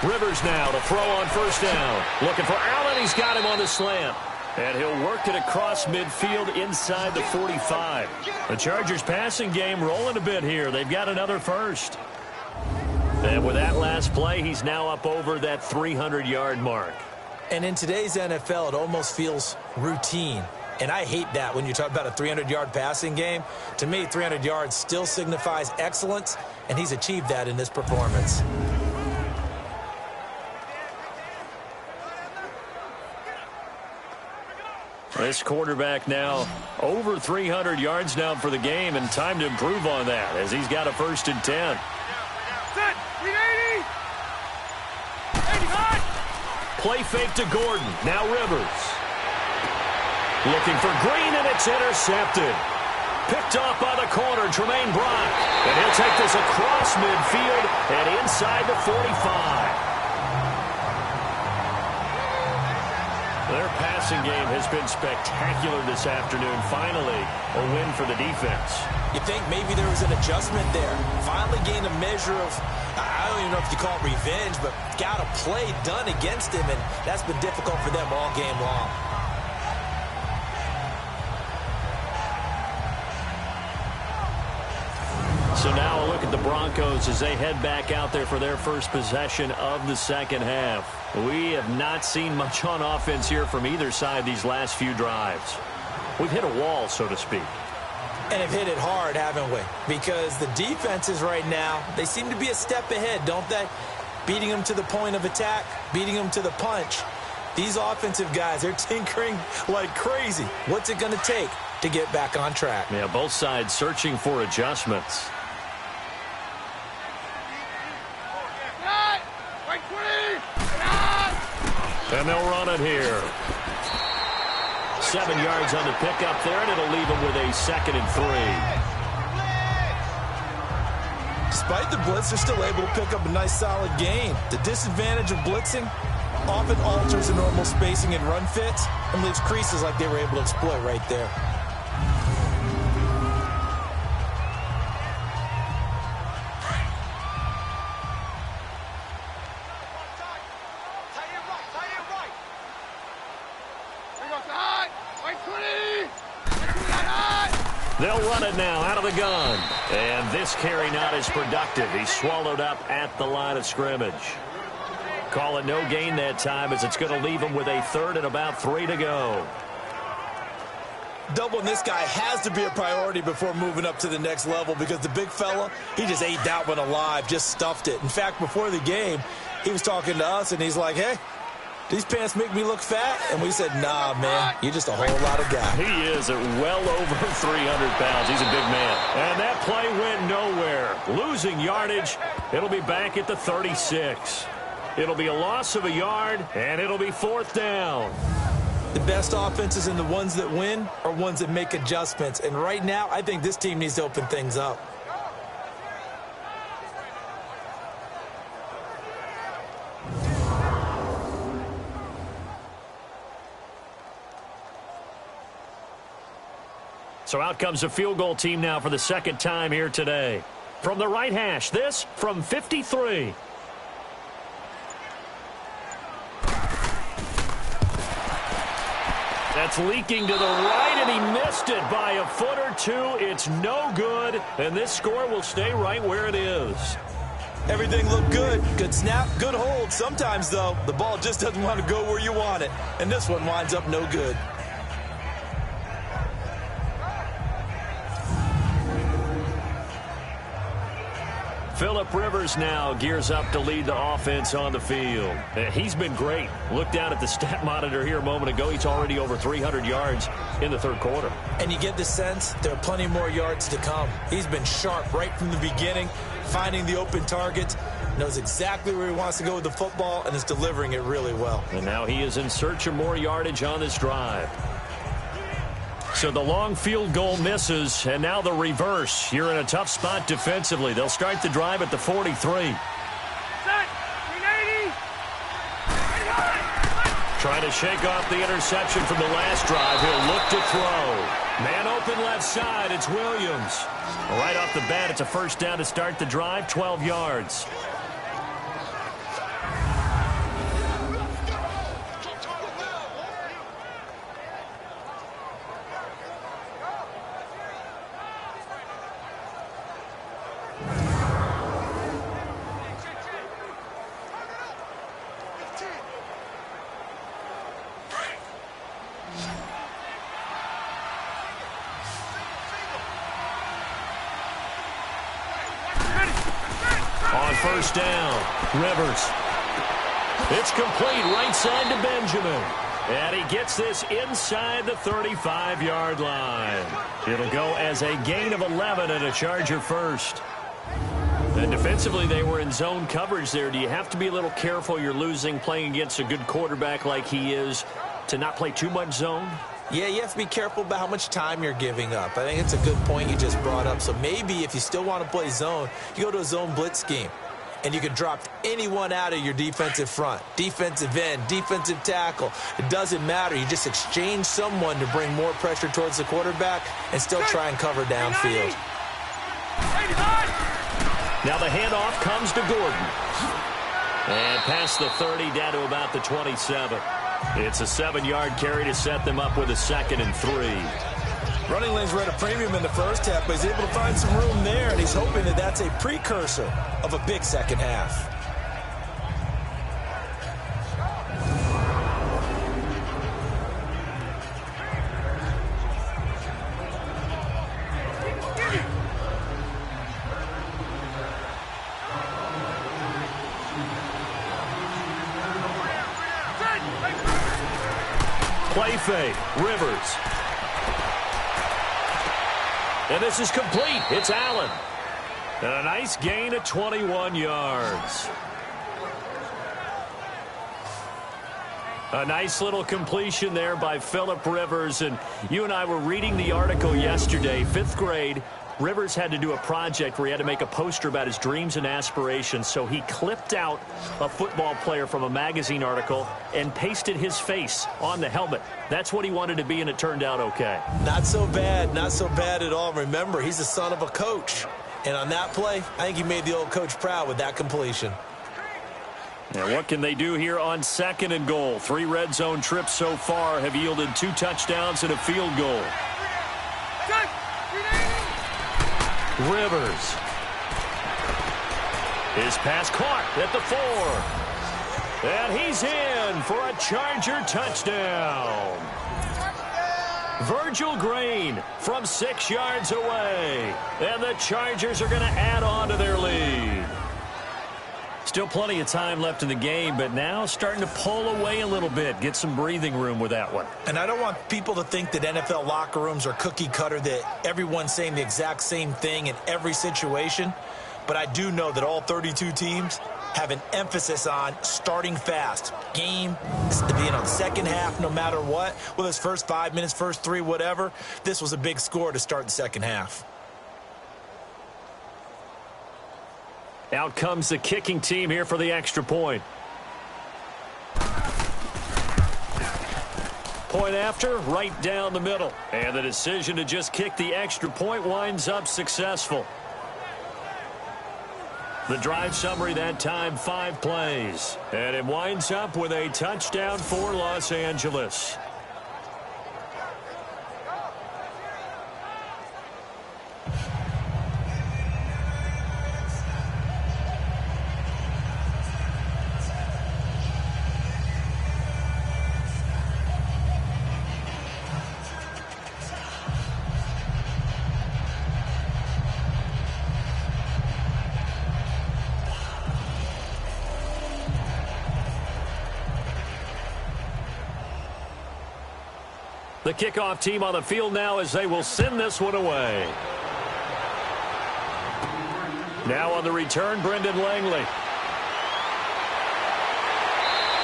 Rivers now to throw on first down. Looking for Allen. He's got him on the slant. And he'll work it across midfield inside the 45. The Chargers passing game rolling a bit here. They've got another first. And with that last play, he's now up over that 300-yard mark. And in today's NFL, it almost feels routine. And I hate that when you talk about a 300-yard passing game. To me, 300 yards still signifies excellence, and he's achieved that in this performance. This quarterback now over 300 yards now for the game, and time to improve on that as he's got a 1st and 10. Set. 380. 85. Play fake to Gordon. Now Rivers. Looking for Green, and it's intercepted. Picked off by the corner, Tremaine Brock. And he'll take this across midfield and inside the 45. Their passing game has been spectacular this afternoon. Finally, a win for the defense. You think maybe there was an adjustment there. Finally gained a measure of, I don't even know if you call it revenge, but got a play done against him, and that's been difficult for them all game long. So now a look at the Broncos as they head back out there for their first possession of the second half. We have not seen much on offense here from either side these last few drives. We've hit a wall, so to speak. And have hit it hard, haven't we? Because the defenses right now, they seem to be a step ahead, don't they? Beating them to the point of attack, beating them to the punch. These offensive guys, they're tinkering like crazy. What's it going to take to get back on track? Yeah, both sides searching for adjustments. And they'll run it here. 7 yards on the pickup there, and it'll leave them with a 2nd and 3. Despite the blitz, they're still able to pick up a nice solid gain. The disadvantage of blitzing often alters the normal spacing and run fits and leaves creases like they were able to exploit right there. They'll run it now out of the gun. And this carry not as productive. He's swallowed up at the line of scrimmage. Call it no gain that time as it's going to leave him with a 3rd and about 3 to go. Doubling this guy has to be a priority before moving up to the next level because the big fella, he just ate that one alive, just stuffed it. In fact, before the game, he was talking to us, and he's like, hey, these pants make me look fat? And we said, nah, man, you're just a whole lot of guy. He is at well over 300 pounds. He's a big man. And that play went nowhere. Losing yardage. It'll be back at the 36. It'll be a loss of a yard, and it'll be 4th down. The best offenses and the ones that win are ones that make adjustments. And right now, I think this team needs to open things up. So out comes a field goal team now for the 2nd time here today. From the right hash, this from 53. That's leaking to the right, and he missed it by a foot or two. It's no good, and this score will stay right where it is. Everything looked good. Good snap, good hold. Sometimes, though, the ball just doesn't want to go where you want it, and this one winds up no good. Phillip Rivers now gears up to lead the offense on the field. He's been great. Look down at the stat monitor here a moment ago. He's already over 300 yards in the 3rd quarter. And you get the sense there are plenty more yards to come. He's been sharp right from the beginning, finding the open targets, knows exactly where he wants to go with the football, and is delivering it really well. And now he is in search of more yardage on this drive. So the long field goal misses, and now the reverse. You're in a tough spot defensively. They'll start the drive at the 43. Set. 380. Trying to shake off the interception from the last drive. He'll look to throw. Man open left side. It's Williams. Right off the bat, it's a 1st down to start the drive, 12 yards. first down. Rivers. It's complete right side to Benjamin. And he gets this inside the 35-yard line. It'll go as a gain of 11 and a Charger first. And defensively, they were in zone coverage there. Do you have to be a little careful you're losing playing against a good quarterback like he is to not play too much zone? Yeah, you have to be careful about how much time you're giving up. I think it's a good point you just brought up. So maybe if you still want to play zone, you go to a zone blitz scheme. And you can drop anyone out of your defensive front, defensive end, defensive tackle. It doesn't matter. You just exchange someone to bring more pressure towards the quarterback and still try and cover downfield. Now the handoff comes to Gordon. And past the 30, down to about the 27. It's a 7-yard carry to set them up with a 2nd and 3. Running lanes were at a premium in the first half, but he's able to find some room there, and he's hoping that that's a precursor of a big second half. Play fake. Rivers. And this is complete. It's Allen. And a nice gain of 21 yards. A nice little completion there by Phillip Rivers. And you and I were reading the article yesterday, 5th grade. Rivers had to do a project where he had to make a poster about his dreams and aspirations, so he clipped out a football player from a magazine article and pasted his face on the helmet. That's what he wanted to be, and it turned out okay. Not so bad at all. Remember, he's the son of a coach. And on that play, I think he made the old coach proud with that completion. Now, what can they do here on 2nd and goal? 3 red zone trips so far have yielded 2 touchdowns and a field goal. Rivers. His pass caught at the 4. And he's in for a Charger touchdown. Virgil Green from 6 yards away. And the Chargers are going to add on to their lead. Still plenty of time left in the game, but now starting to pull away a little bit. Get some breathing room with that one. And I don't want people to think that NFL locker rooms are cookie cutter, that everyone's saying the exact same thing in every situation. But I do know that all 32 teams have an emphasis on starting fast. Game, second half, no matter what. Whether it's first 5 minutes, first 3, whatever. This was a big score to start the second half. Out comes the kicking team here for the extra point. Point after, right down the middle. And the decision to just kick the extra point winds up successful. The drive summary that time, 5 plays. And it winds up with a touchdown for Los Angeles. The kickoff team on the field now as they will send this one away. Now on the return, Brendan Langley.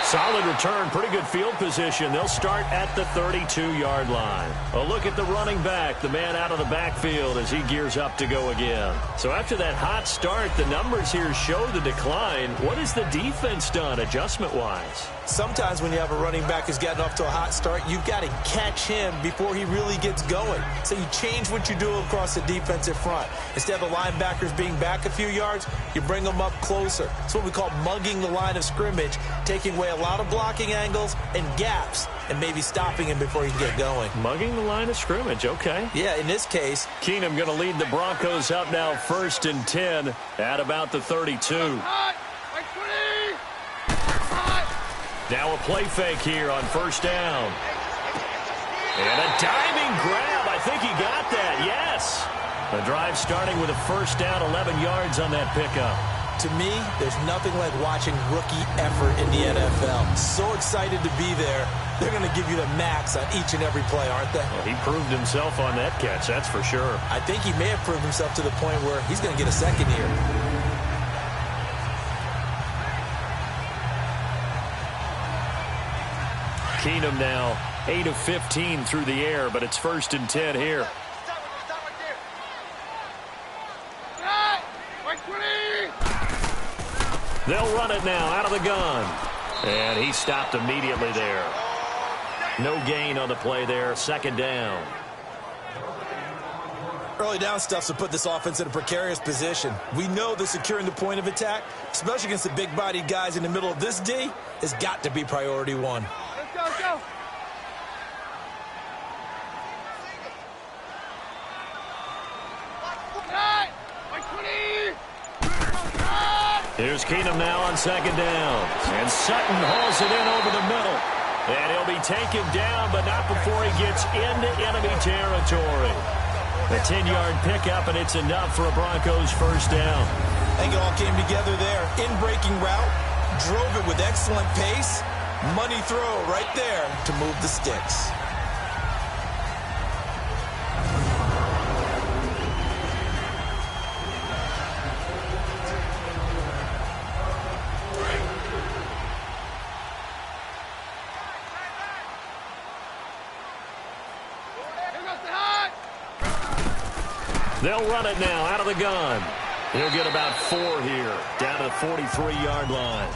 Solid return, pretty good field position. They'll start at the 32-yard line. A look at the running back, the man out of the backfield as he gears up to go again. So after that hot start, the numbers here show the decline. What has the defense done adjustment-wise? Sometimes when you have a running back who's gotten off to a hot start, you've got to catch him before he really gets going. So you change what you do across the defensive front. Instead of the linebackers being back a few yards, you bring them up closer. It's what we call mugging the line of scrimmage, taking away a lot of blocking angles and gaps and maybe stopping him before he can get going. Mugging the line of scrimmage, okay. Yeah, in this case. Keenum going to lead the Broncos up now 1st and 10 at about the 32. Now a play fake here on 1st down. And a diving grab. I think he got that, yes. The drive starting with a 1st down, 11 yards on that pickup. to me, there's nothing like watching rookie effort in the NFL. So excited to be there. They're going to give you the max on each and every play, aren't they? Well, he proved himself on that catch, that's for sure. I think he may have proved himself to the point where he's going to get a second here. Keenum now 8 of 15 through the air, but it's 1st and 10 here. They'll run it now out of the gun. And he stopped immediately there. No gain on the play there. 2nd down. Early down stuff to put this offense in a precarious position. We know that securing the point of attack, especially against the big-bodied guys in the middle of this D, has got to be priority one. Let's go. Here's Keenum now on 2nd down. And Sutton hauls it in over the middle. And he'll be taken down, but not before he gets into enemy territory. A 10-yard pickup, and it's enough for a Broncos 1st down. I think it all came together there. In-breaking route, drove it with excellent pace. Money throw right there to move the sticks. They'll run it now out of the gun. He'll get about 4 here, down to the 43-yard line.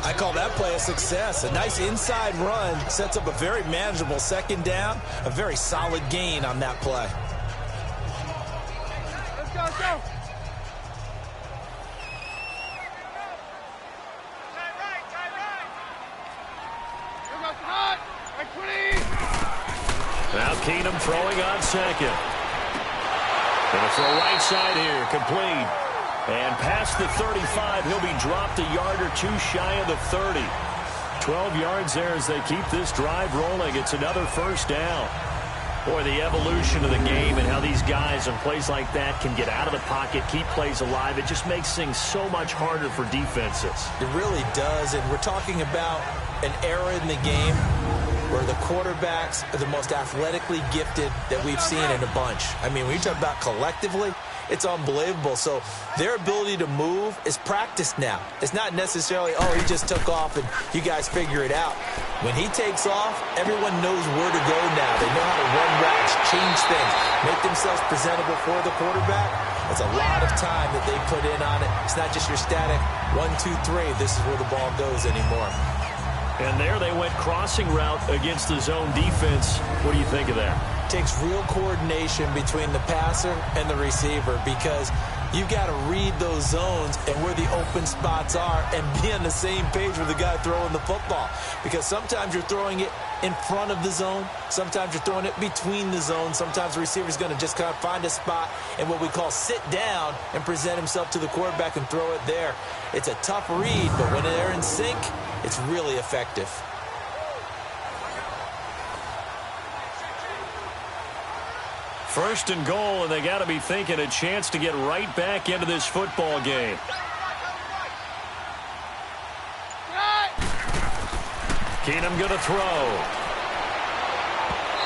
I call that play a success. A nice inside run sets up a very manageable 2nd down. A very solid gain on that play. Let's go. Now Keenum throwing on 2nd. Gonna throw right side here, complete. And past the 35, he'll be dropped a yard or 2 shy of the 30. 12 yards there as they keep this drive rolling. It's another 1st down. Boy, the evolution of the game and how these guys on plays like that can get out of the pocket, keep plays alive, it just makes things so much harder for defenses. It really does, and we're talking about an era in the game where the quarterbacks are the most athletically gifted that we've seen in a bunch. I mean, when you talk about collectively, it's unbelievable. So their ability to move is practiced now. It's not necessarily, oh, he just took off and you guys figure it out. When he takes off, everyone knows where to go now. They know how to run routes, change things, make themselves presentable for the quarterback. It's a lot of time that they put in on it. It's not just your static 1, 2, 3. This is where the ball goes anymore. And there they went crossing route against the zone defense. What do you think of that? Takes real coordination between the passer and the receiver because you've got to read those zones and where the open spots are and be on the same page with the guy throwing the football. Because sometimes you're throwing it in front of the zone. Sometimes you're throwing it between the zones. Sometimes the receiver's going to just kind of find a spot and what we call sit down and present himself to the quarterback and throw it there. It's a tough read, but when they're in sync, it's really effective. First and goal, and they got to be thinking a chance to get right back into this football game. Keenum going to throw.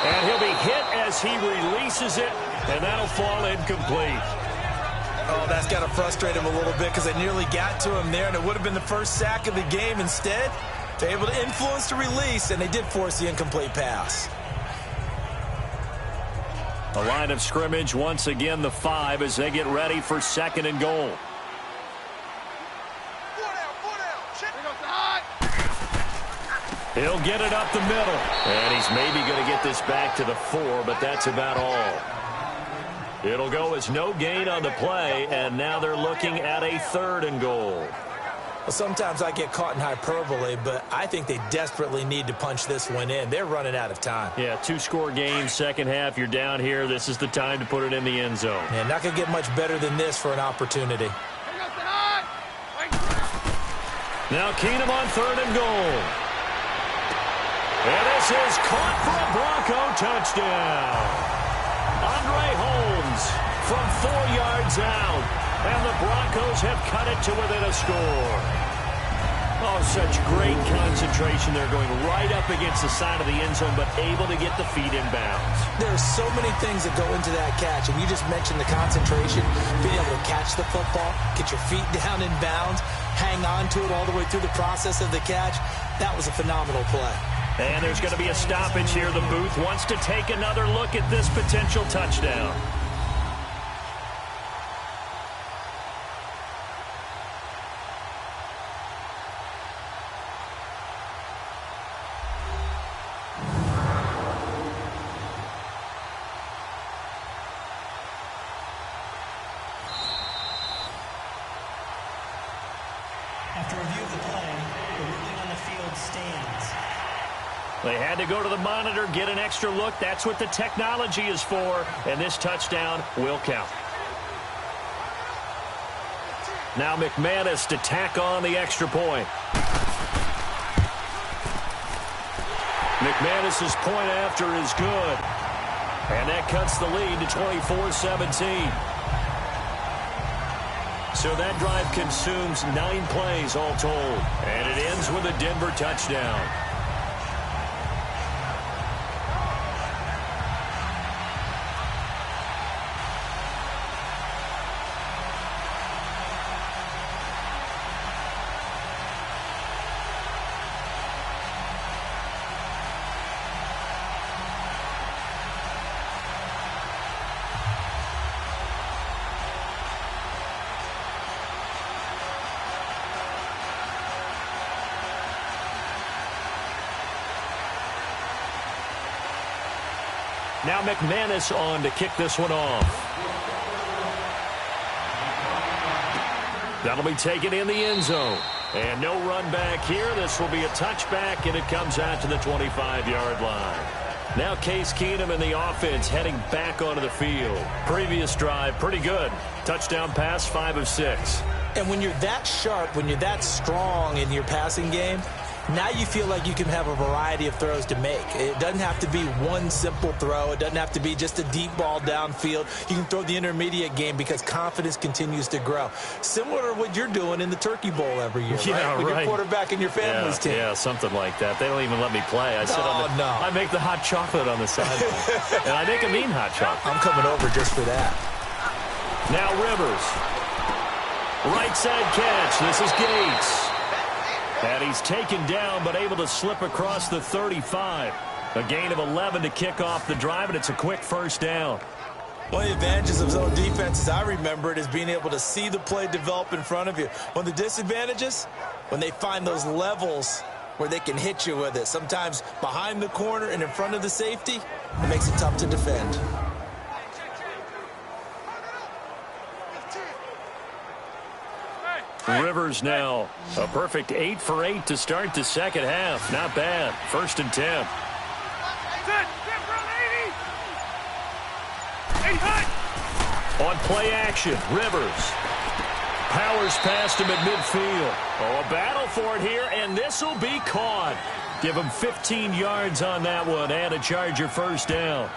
And he'll be hit as he releases it, and that'll fall incomplete. Oh, that's got to frustrate him a little bit because they nearly got to him there, and it would have been the first sack of the game. Instead, they're able to influence the release, and they did force the incomplete pass. The line of scrimmage, once again, the 5 as they get ready for 2nd and goal. He'll get it up the middle. And he's maybe going to get this back to the 4, but that's about all. It'll go as no gain on the play, and now they're looking at a 3rd and goal. Well, sometimes I get caught in hyperbole, but I think they desperately need to punch this one in. They're running out of time. Yeah, 2-score game, second half. You're down here. This is the time to put it in the end zone. Yeah, not going to get much better than this for an opportunity. Now Keenum on 3rd and goal. And this is caught for a Bronco touchdown. Andre Holmes from 4 yards out. And the Broncos have cut it to within a score. Oh, such great concentration. They're going right up against the side of the end zone, but able to get the feet in bounds. There's so many things that go into that catch, and you just mentioned the concentration, being able to catch the football, get your feet down in bounds, hang on to it all the way through the process of the catch. That was a phenomenal play. And there's going to be a stoppage here. The booth wants to take another look at this potential touchdown. After review of the play, the ruling on the field stands. They had to go to the monitor, get an extra look. That's what the technology is for, and this touchdown will count. Now McManus to tack on the extra point. McManus's point after is good, and that cuts the lead to 24-17. So that drive consumes 9 plays all told. And it ends with a Denver touchdown. Now McManus on to kick this one off. That'll be taken in the end zone. And no run back here. This will be a touchback, and it comes out to the 25-yard line. Now Case Keenum and the offense heading back onto the field. Previous drive, pretty good. Touchdown pass, 5 of 6. And when you're that sharp, when you're that strong in your passing game, now you feel like you can have a variety of throws to make. It doesn't have to be one simple throw. It doesn't have to be just a deep ball downfield. You can throw the intermediate game because confidence continues to grow. Similar to what you're doing in the Turkey Bowl every year, yeah, right? With your quarterback and your family's team. Yeah, something like that. They don't even let me play. I make the hot chocolate on the sideline. And I make a mean hot chocolate. I'm coming over just for that. Now Rivers. Right side catch. This is Gates. And he's taken down, but able to slip across the 35. A gain of 11 to kick off the drive, and it's a quick first down. One of the advantages of zone defense, as I remember it, is being able to see the play develop in front of you. One of the disadvantages, when they find those levels where they can hit you with it. Sometimes behind the corner and in front of the safety, it makes it tough to defend. Rivers now a perfect 8 for 8 to start the second half. Not bad. 1st and 10. On play action, Rivers powers past him at midfield. Oh, a battle for it here, and this will be caught. Give him 15 yards on that one and a Charger first down.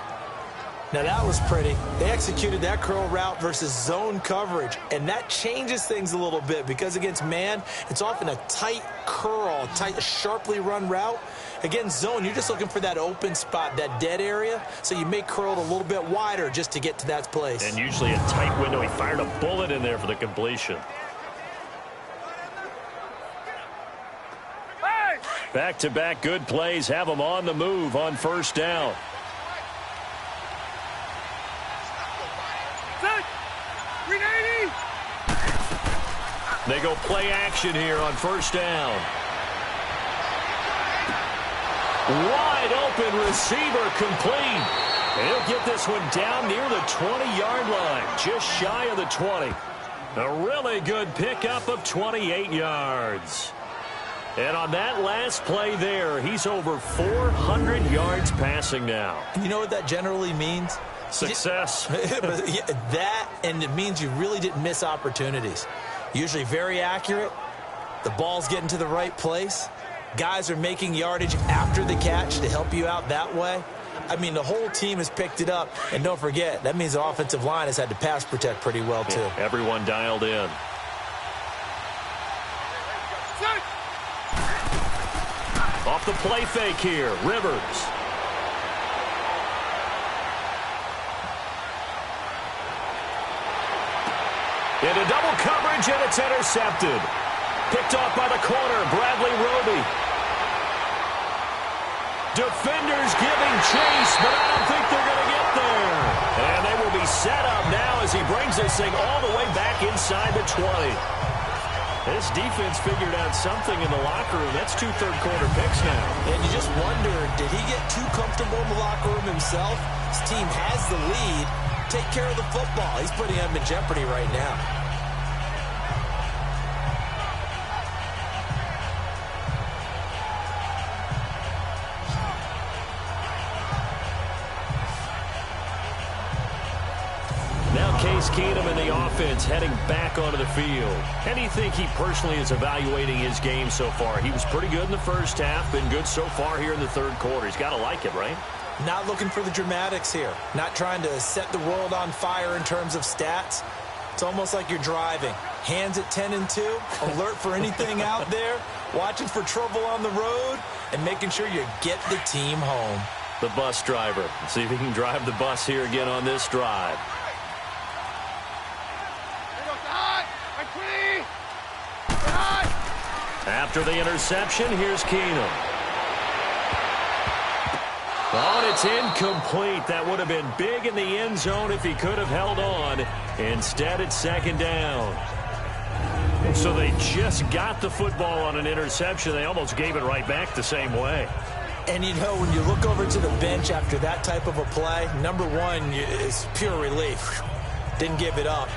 Now that was pretty. They executed that curl route versus zone coverage, and that changes things a little bit because against man, it's often a tight curl, tight, sharply run route. Against zone, you're just looking for that open spot, that dead area, so you may curl it a little bit wider just to get to that place. And usually a tight window. He fired a bullet in there for the completion. Back-to-back good plays have them on the move on first down. They go play action here on first down. Wide open receiver complete. And he'll get this one down near the 20-yard line, just shy of the 20. A really good pickup of 28 yards. And on that last play there, he's over 400 yards passing now. You know what that generally means? Success. That, and it means you really didn't miss opportunities. Usually very accurate. The ball's getting to the right place. Guys are making yardage after the catch to help you out that way. I mean, the whole team has picked it up. And don't forget, that means the offensive line has had to pass protect pretty well, too. Yeah, everyone dialed in. Off the play fake here, Rivers. Into double coverage, and it's intercepted. Picked off by the corner, Bradley Roby. Defenders giving chase, but I don't think they're going to get there. And they will be set up now as he brings this thing all the way back inside the 20. This defense figured out something in the locker room. That's 2 third-quarter picks now. And you just wonder, did he get too comfortable in the locker room himself? His team has the lead. Take care of the football. He's putting them in jeopardy right now. Keenum in the offense heading back onto the field. And do you think he personally is evaluating his game so far? He was pretty good in the first half, been good so far here in the third quarter. He's got to like it, right? Not looking for the dramatics here. Not trying to set the world on fire in terms of stats. It's almost like you're driving. Hands at 10 and 2, alert for anything out there, watching for trouble on the road, and making sure you get the team home. The bus driver. Let's see if he can drive the bus here again on this drive. After the interception, here's Keenum. Oh, and it's incomplete. That would have been big in the end zone if he could have held on. Instead, it's second down. So they just got the football on an interception. They almost gave it right back the same way. And, you know, when you look over to the bench after that type of a play, number one is pure relief. Didn't give it up.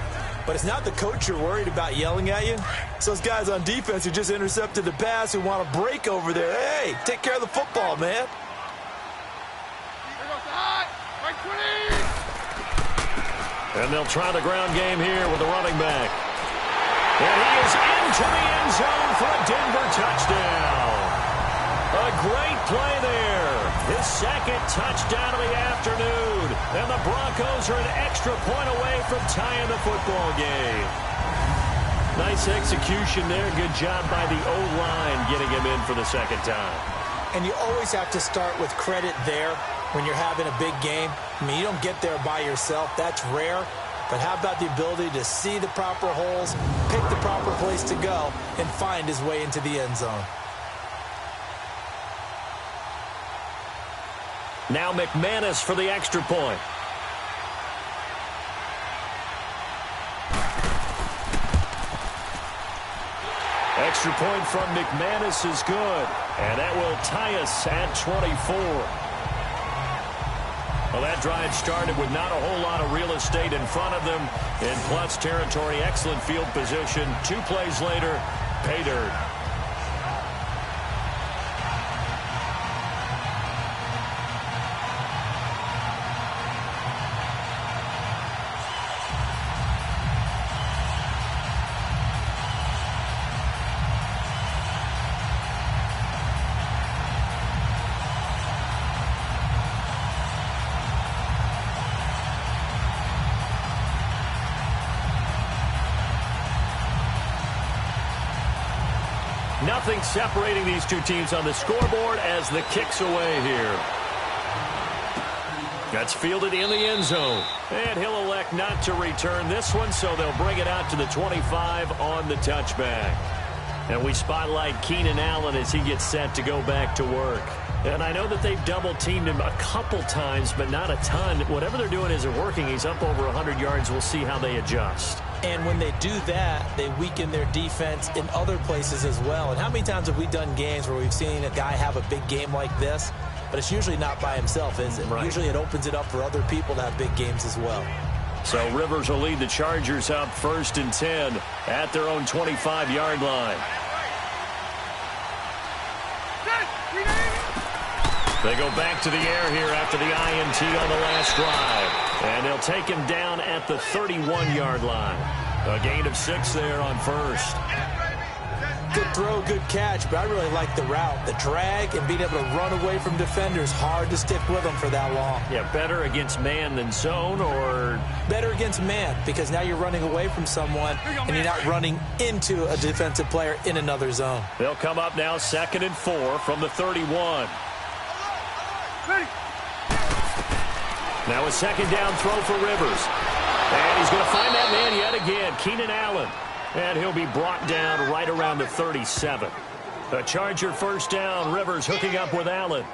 But it's not the coach you're worried about yelling at you. It's those guys on defense who just intercepted the pass who want to break over there. Hey, take care of the football, man. And they'll try the ground game here with the running back. And he is into the end zone for a Denver touchdown. A great play there. His second touchdown of the afternoon. And the Broncos are an extra point away from tying the football game. Nice execution there. Good job by the O-line getting him in for the second time. And you always have to start with credit there when you're having a big game. I mean, you don't get there by yourself. That's rare. But how about the ability to see the proper holes, pick the proper place to go, and find his way into the end zone? Now McManus for the extra point. Extra point from McManus is good. And that will tie us at 24. Well, that drive started with not a whole lot of real estate in front of them. In plus territory, excellent field position. 2 plays later, pay dirt. Nothing separating these two teams on the scoreboard as the kick's away here. That's fielded in the end zone. And he'll elect not to return this one, so they'll bring it out to the 25 on the touchback. And we spotlight Keenan Allen as he gets set to go back to work. And I know that they've double-teamed him a couple times, but not a ton. Whatever they're doing isn't working. He's up over 100 yards. We'll see how they adjust. And when they do that, they weaken their defense in other places as well. And how many times have we done games where we've seen a guy have a big game like this? But it's usually not by himself, is it? Right. Usually it opens it up for other people to have big games as well. So Rivers will lead the Chargers up 1st and 10 at their own 25-yard line. They go back to the air here after the INT on the last drive. And they'll take him down at the 31-yard line. A gain of 6 there on first. Good throw, good catch, but I really like the route. The drag and being able to run away from defenders, hard to stick with them for that long. Yeah, better against man than zone, or? Better against man, because now you're running away from someone and you're not running into a defensive player in another zone. They'll come up now 2nd and 4 from the 31. Ready. Now a 2nd down throw for Rivers. And he's going to find that man yet again, Keenan Allen. And he'll be brought down right around the 37. A Charger 1st down. Rivers hooking up with Allen.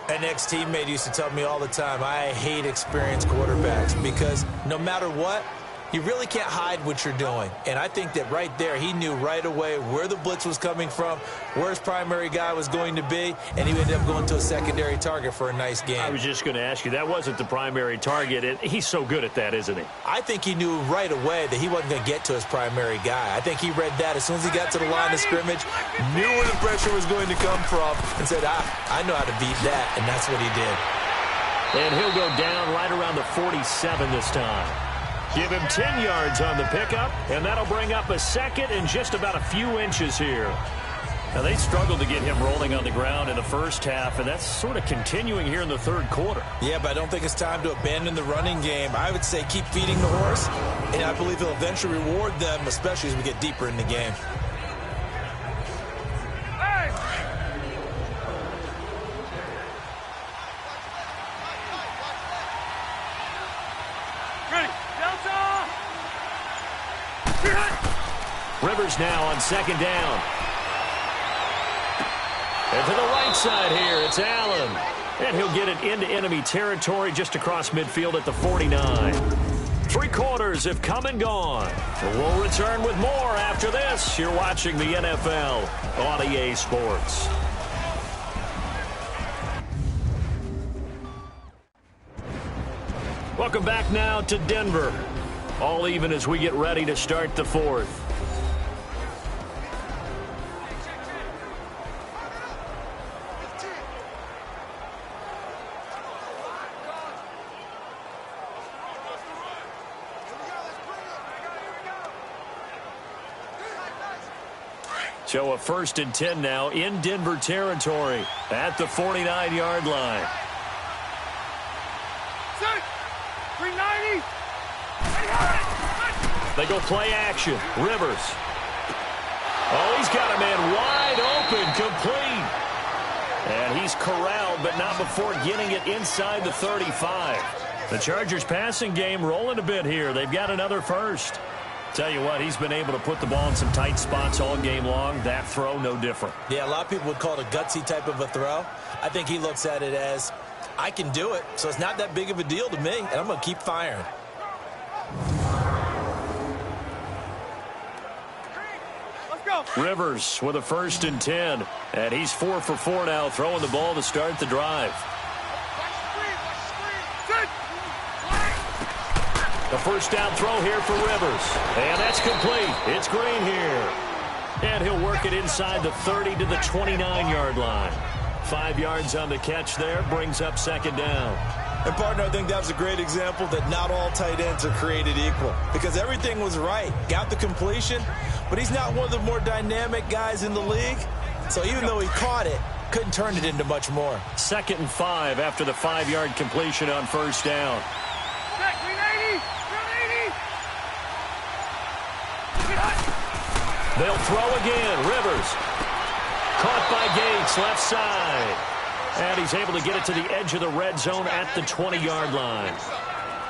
An ex-teammate used to tell me all the time, I hate experienced quarterbacks because no matter what, you really can't hide what you're doing. And I think that right there, he knew right away where the blitz was coming from, where his primary guy was going to be, and he ended up going to a secondary target for a nice game. I was just going to ask you, that wasn't the primary target. He's so good at that, isn't he? I think he knew right away that he wasn't going to get to his primary guy. I think he read that as soon as he got to the line of scrimmage, knew where the pressure was going to come from, and said, I know how to beat that, and that's what he did. And he'll go down right around the 47 this time. Give him 10 yards on the pickup, and that'll bring up a 2nd and just about a few inches here. Now, they struggled to get him rolling on the ground in the first half, and that's sort of continuing here in the 3rd quarter. Yeah, but I don't think it's time to abandon the running game. I would say keep feeding the horse, and I believe he'll eventually reward them, especially as we get deeper in the game. Rivers now on 2nd down. And to the right side here, it's Allen. And he'll get it into enemy territory just across midfield at the 49. 3 quarters have come and gone. We'll return with more after this. You're watching the NFL on EA Sports. Welcome back now to Denver. All even as we get ready to start the 4th. So a 1st and 10 now in Denver territory at the 49-yard line. 390. They go play action. Rivers. Oh, he's got a man wide open, complete. And he's corralled, but not before getting it inside the 35. The Chargers passing game rolling a bit here. They've got another 1st. Tell you what, he's been able to put the ball in some tight spots all game long. That throw, no different. Yeah, a lot of people would call it a gutsy type of a throw. I think he looks at it as, I can do it, so it's not that big of a deal to me, and I'm going to keep firing. Let's go. Rivers with a 1st and 10. And he's 4 for 4 now, throwing the ball to start the drive. The 1st down throw here for Rivers. And that's complete. It's Green here. And he'll work it inside the 30 to the 29-yard line. 5 yards on the catch there, brings up 2nd down. And, partner, I think that was a great example that not all tight ends are created equal. Because everything was right. Got the completion, but he's not one of the more dynamic guys in the league. So even though he caught it, couldn't turn it into much more. 2nd and 5 after the 5-yard completion on 1st down. They'll throw again. Rivers. Caught by Gates, left side. And he's able to get it to the edge of the red zone at the 20-yard line.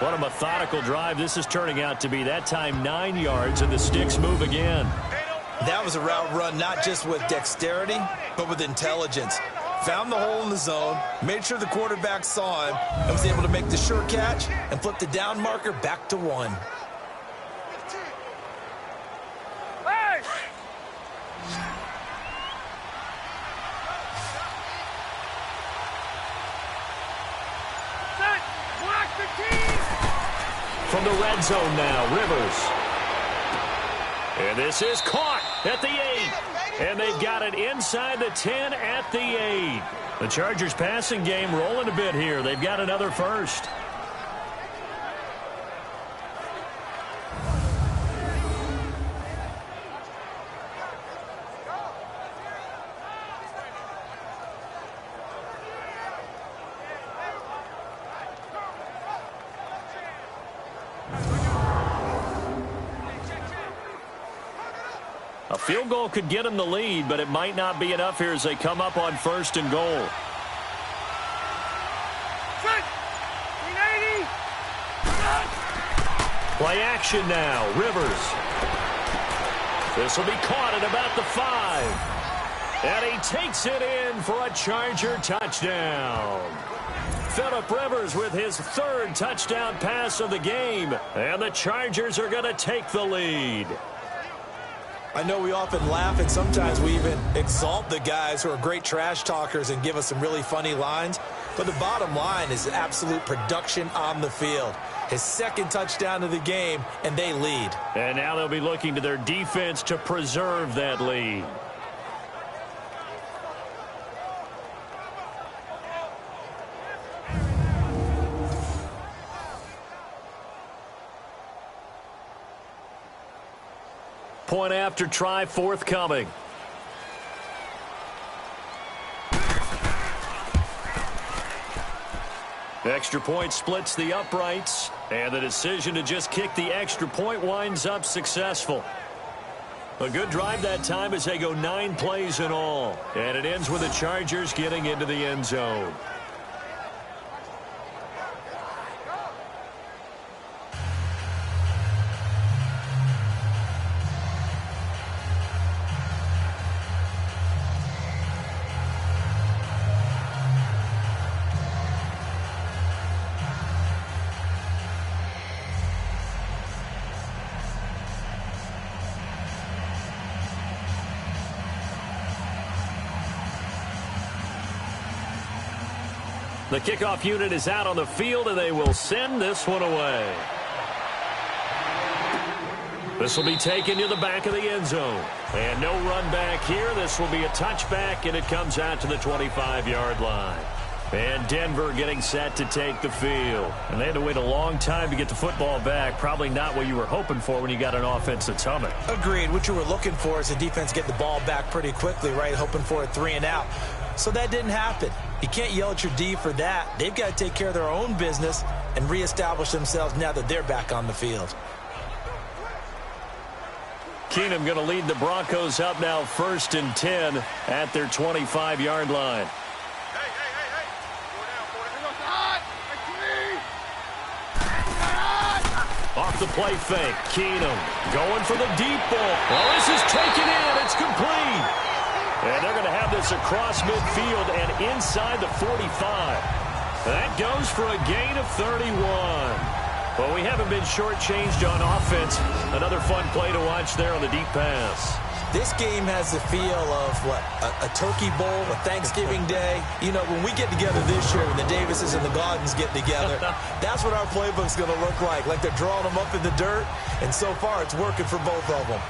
What a methodical drive this is turning out to be. That time 9 yards, and the sticks move again. That was a route run not just with dexterity, but with intelligence. Found the hole in the zone, made sure the quarterback saw him, and was able to make the sure catch and flip the down marker back to 1. From the red zone now, Rivers. And this is caught at the 8. And they've got it inside the 10 at the 8. The Chargers passing game rolling a bit here. They've got another 1st. A field goal could get them the lead, but it might not be enough here as they come up on 1st and goal. Play action now. Rivers. This will be caught at about the 5. And he takes it in for a Charger touchdown. Phillip Rivers with his 3rd touchdown pass of the game. And the Chargers are going to take the lead. I know we often laugh, and sometimes we even exalt the guys who are great trash talkers and give us some really funny lines. But the bottom line is absolute production on the field. His 2nd touchdown of the game, and they lead. And now they'll be looking to their defense to preserve that lead. Point after try forthcoming. Extra point splits the uprights, and the decision to just kick the extra point winds up successful. A good drive that time as they go 9 plays in all, and it ends with the Chargers getting into the end zone. The kickoff unit is out on the field, and they will send this one away. This will be taken to the back of the end zone. And no run back here. This will be a touchback, and it comes out to the 25-yard line. And Denver getting set to take the field. And they had to wait a long time to get the football back. Probably not what you were hoping for when you got an offense that's humming. Agreed. What you were looking for is the defense get the ball back pretty quickly, right? Hoping for a 3 and out. So that didn't happen. You can't yell at your D for that. They've got to take care of their own business and reestablish themselves now that they're back on the field. Keenum going to lead the Broncos up now 1st and 10 at their 25-yard line. Off the play fake, Keenum going for the deep ball. Well, this is taken in. It's complete. And they're going to have this across midfield and inside the 45. That goes for a gain of 31. But we haven't been shortchanged on offense. Another fun play to watch there on the deep pass. This game has the feel of, what, a turkey bowl, a Thanksgiving day. You know, when we get together this year, when the Davises and the Gaudens get together, that's what our playbook's going to look like they're drawing them up in the dirt, and so far it's working for both of them.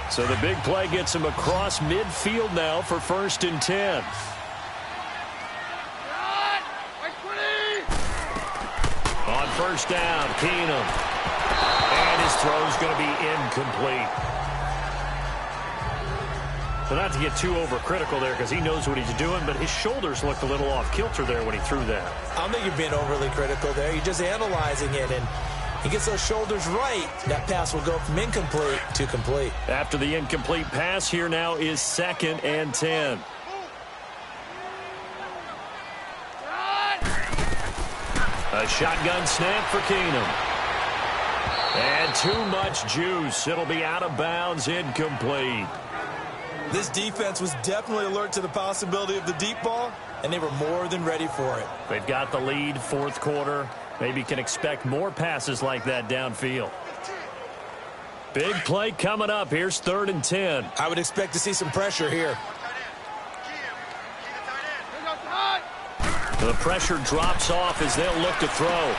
So the big play gets him across midfield now for 1st and 10. On 1st down, Keenum. And his throw's going to be incomplete. So not to get too overcritical there because he knows what he's doing, but his shoulders looked a little off kilter there when he threw that. I don't think you're being overly critical there. You're just analyzing it, and he gets those shoulders right. That pass will go from incomplete to complete. After the incomplete pass, here now is 2nd and 10. A shotgun snap for Keenum. And too much juice. It'll be out of bounds, incomplete. This defense was definitely alert to the possibility of the deep ball, and they were more than ready for it. They've got the lead, 4th quarter. Maybe can expect more passes like that downfield. Big play coming up. Here's 3rd and 10. I would expect to see some pressure here. The pressure drops off as they'll look to throw.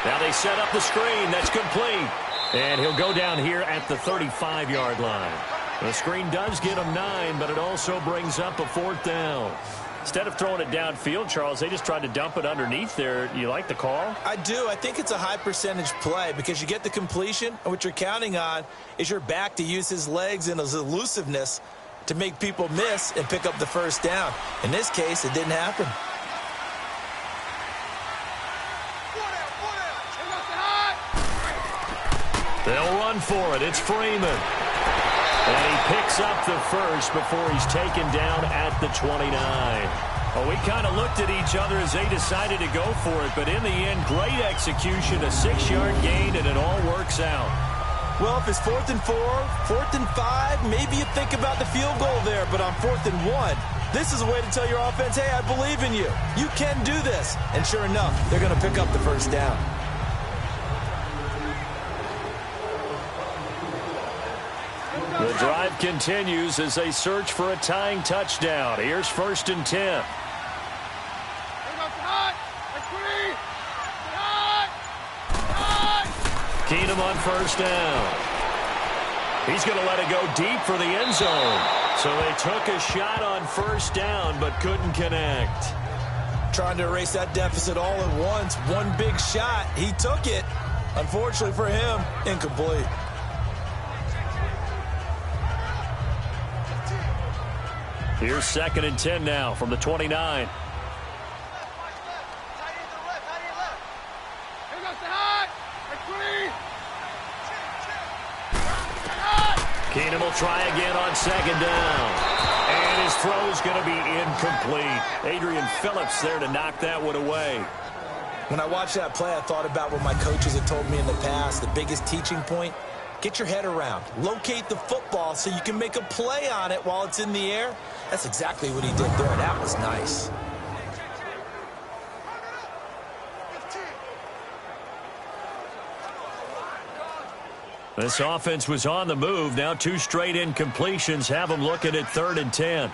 Now they set up the screen. That's complete. And he'll go down here at the 35-yard line. The screen does get him 9, but it also brings up a 4th down. Instead of throwing it downfield, Charles, they just tried to dump it underneath there. You like the call? I do. I think it's a high-percentage play because you get the completion, and what you're counting on is your back to use his legs and his elusiveness to make people miss and pick up the 1st down. In this case, it didn't happen. They'll run for it. It's Freeman. And he picks up the first before he's taken down at the 29. Well, we kind of looked at each other as they decided to go for it, but in the end, great execution, a 6-yard gain, and it all works out. Well, if it's 4th and 4, 4th and 5, maybe you think about the field goal there, but on 4th and 1, this is a way to tell your offense, hey, I believe in you. You can do this. And sure enough, they're going to pick up the first down. The drive continues as they search for a tying touchdown. Here's 1st and 10. Keenum on 1st down. He's going to let it go deep for the end zone. So they took a shot on 1st down but couldn't connect. Trying to erase that deficit all at once. One big shot. He took it. Unfortunately for him, incomplete. Here's 2nd and 10 now from the 29. Keenum will try again on 2nd down. And his throw's going to be incomplete. Adrian Phillips there to knock that one away. When I watched that play, I thought about what my coaches had told me in the past. The biggest teaching point, get your head around. Locate the football so you can make a play on it while it's in the air. That's exactly what he did there. That was nice. This offense was on the move. Now 2 straight incompletions have them looking at 3rd and 10.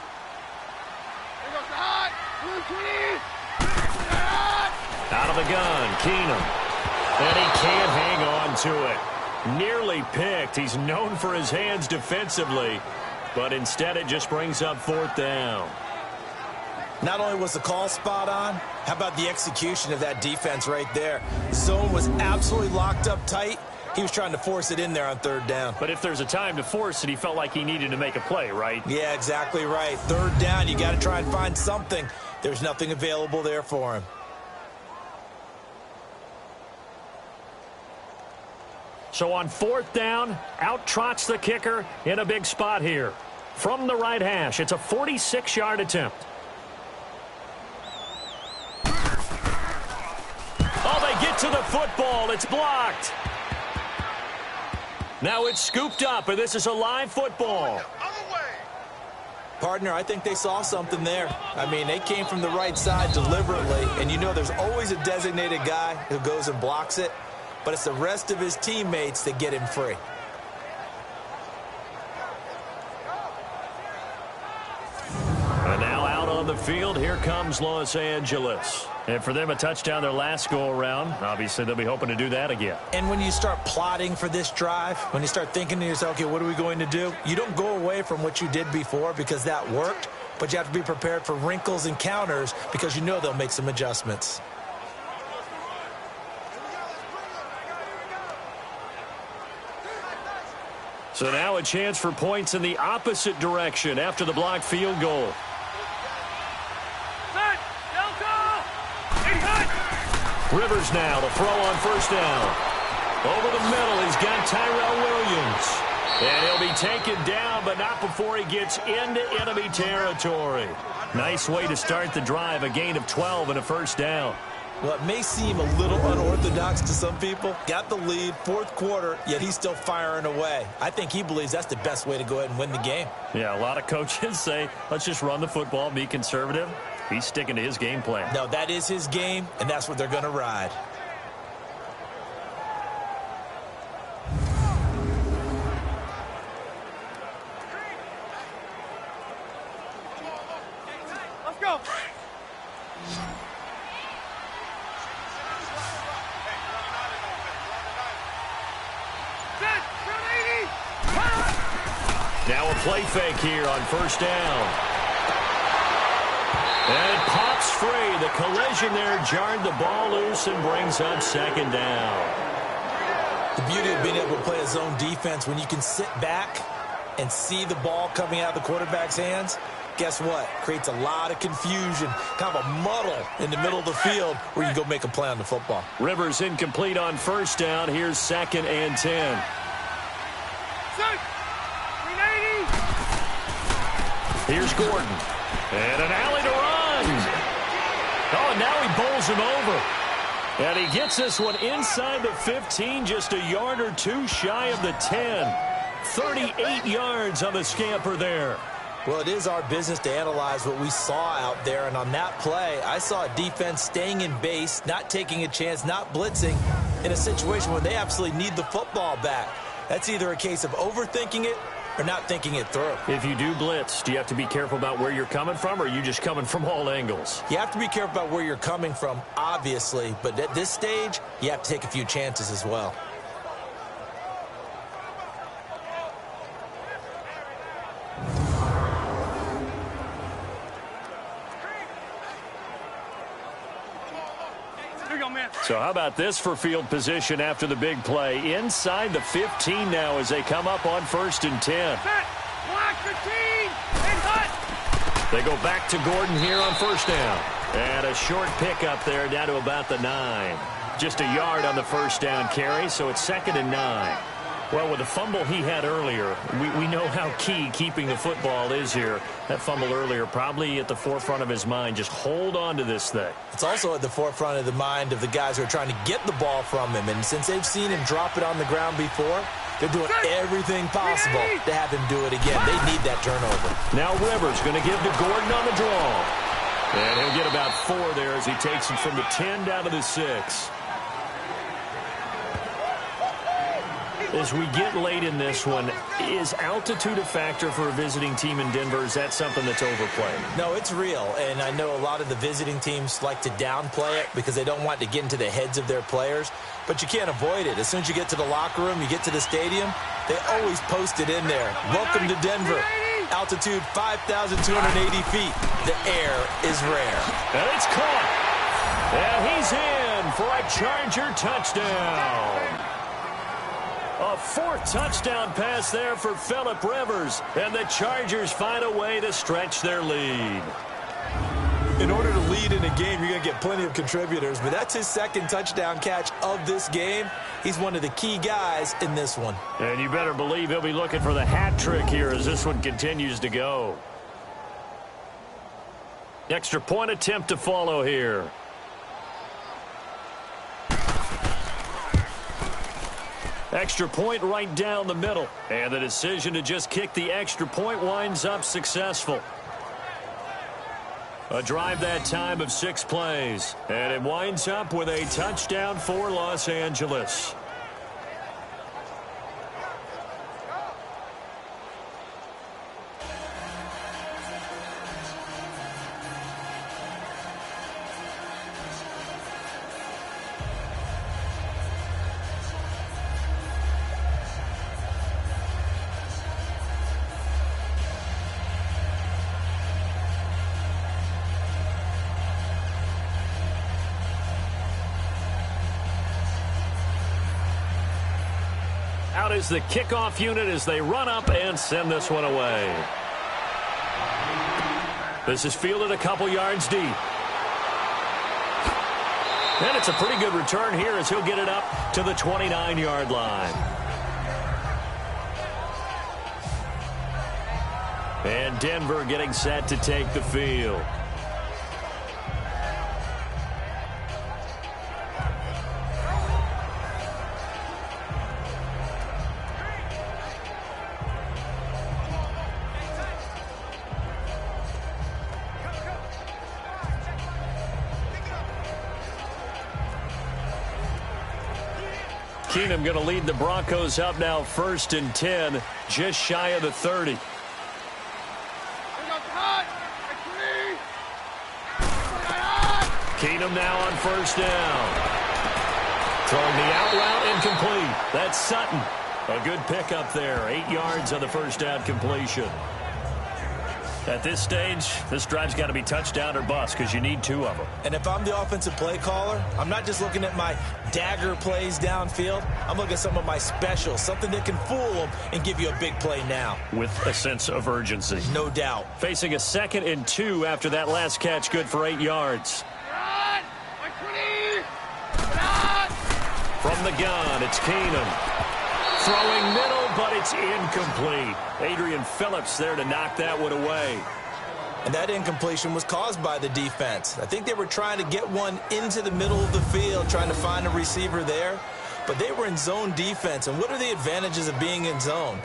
Out of the gun, Keenum. And he can't hang on to it. Nearly picked. He's known for his hands defensively, but instead it just brings up 4th down. Not only was the call spot on, how about the execution of that defense right there? Zone was absolutely locked up tight. He was trying to force it in there on 3rd down. But if there's a time to force it, he felt like he needed to make a play, right? Yeah, exactly right. 3rd down, you got to try and find something. There's nothing available there for him. So on 4th down, out trots the kicker in a big spot here. From the right hash, it's a 46-yard attempt. Oh, they get to the football. It's blocked. Now it's scooped up, and this is a live football. Partner, I think they saw something there. I mean, they came from the right side deliberately, and you know there's always a designated guy who goes and blocks it, but it's the rest of his teammates that get him free. And now out on the field, here comes Los Angeles. And for them, a touchdown their last go-around. Obviously, they'll be hoping to do that again. And when you start plotting for this drive, when you start thinking to yourself, okay, what are we going to do? You don't go away from what you did before because that worked, but you have to be prepared for wrinkles and counters because you know they'll make some adjustments. So now a chance for points in the opposite direction after the blocked field goal. Rivers now to throw on 1st down. Over the middle, he's got Tyrell Williams. And he'll be taken down, but not before he gets into enemy territory. Nice way to start the drive, a gain of 12 and a 1st down. Well, it may seem a little unorthodox to some people. Got the lead, 4th quarter, yet he's still firing away. I think he believes that's the best way to go ahead and win the game. Yeah, a lot of coaches say, let's just run the football, be conservative. He's sticking to his game plan. No, that is his game, and that's what they're going to ride. Let's go. Now a play fake here on 1st down. And it pops free. The collision there jarred the ball loose and brings up 2nd down. The beauty of being able to play a zone defense, when you can sit back and see the ball coming out of the quarterback's hands, guess what? Creates a lot of confusion, kind of a muddle in the middle of the field where you go make a play on the football. Rivers incomplete on 1st down. Here's 2nd and 10. 390. Here's Gordon. And an alley to run. Oh, and now he bowls him over. And he gets this one inside the 15, just a yard or two shy of the 10. 38 yards on the scamper there. Well, it is our business to analyze what we saw out there, and on that play, I saw a defense staying in base, not taking a chance, not blitzing, in a situation where they absolutely need the football back. That's either a case of overthinking it or not thinking it through. If you do blitz, do you have to be careful about where you're coming from, or are you just coming from all angles? You have to be careful about where you're coming from, obviously, but at this stage, you have to take a few chances as well. So how about this for field position after the big play? Inside the 15 now as they come up on 1st and 10. They go back to Gordon here on 1st down. And a short pickup there down to about the 9. Just a yard on the 1st down carry, so it's 2nd and 9. Well, with the fumble he had earlier, we know how key keeping the football is here. That fumble earlier probably at the forefront of his mind. Just hold on to this thing. It's also at the forefront of the mind of the guys who are trying to get the ball from him. And since they've seen him drop it on the ground before, they're doing everything possible to have him do it again. They need that turnover. Now Rivers going to give to Gordon on the draw. And he'll get about 4 there as he takes it from the 10 down to the 6. As we get late in this one, is altitude a factor for a visiting team in Denver? Is that something that's overplayed? No, it's real, and I know a lot of the visiting teams like to downplay it because they don't want to get into the heads of their players, but you can't avoid it. As soon as you get to the locker room, you get to the stadium, they always post it in there. Welcome to Denver. Altitude 5,280 feet. The air is rare. And it's caught. And he's in for a Charger touchdown. A 4th touchdown pass there for Phillip Rivers. And the Chargers find a way to stretch their lead. In order to lead in a game, you're going to get plenty of contributors. But that's his 2nd touchdown catch of this game. He's one of the key guys in this one. And you better believe he'll be looking for the hat trick here as this one continues to go. Extra point attempt to follow here. Extra point right down the middle. And the decision to just kick the extra point winds up successful. A drive that time of 6 plays. And it winds up with a touchdown for Los Angeles. Out is the kickoff unit as they run up and send this one away. This is fielded a couple yards deep. And it's a pretty good return here as he'll get it up to the 29-yard line. And Denver getting set to take the field. Keenum going to lead the Broncos up now 1st and 10, just shy of the 30. Keenum now on 1st down. Throwing the out route incomplete. That's Sutton. A good pickup there. 8 yards on the 1st down completion. At this stage, this drive's got to be touchdown or bust because you need 2 of them. And if I'm the offensive play caller, I'm not just looking at my dagger plays downfield. I'm looking at some of my specials, something that can fool them and give you a big play now. With a sense of urgency. No doubt. Facing a 2nd and 2 after that last catch, good for 8 yards. From the gun, it's Keenum. Throwing middle, but it's incomplete. Adrian Phillips there to knock that one away. And that incompletion was caused by the defense. I think they were trying to get one into the middle of the field, trying to find a receiver there. But they were in zone defense. And what are the advantages of being in zone?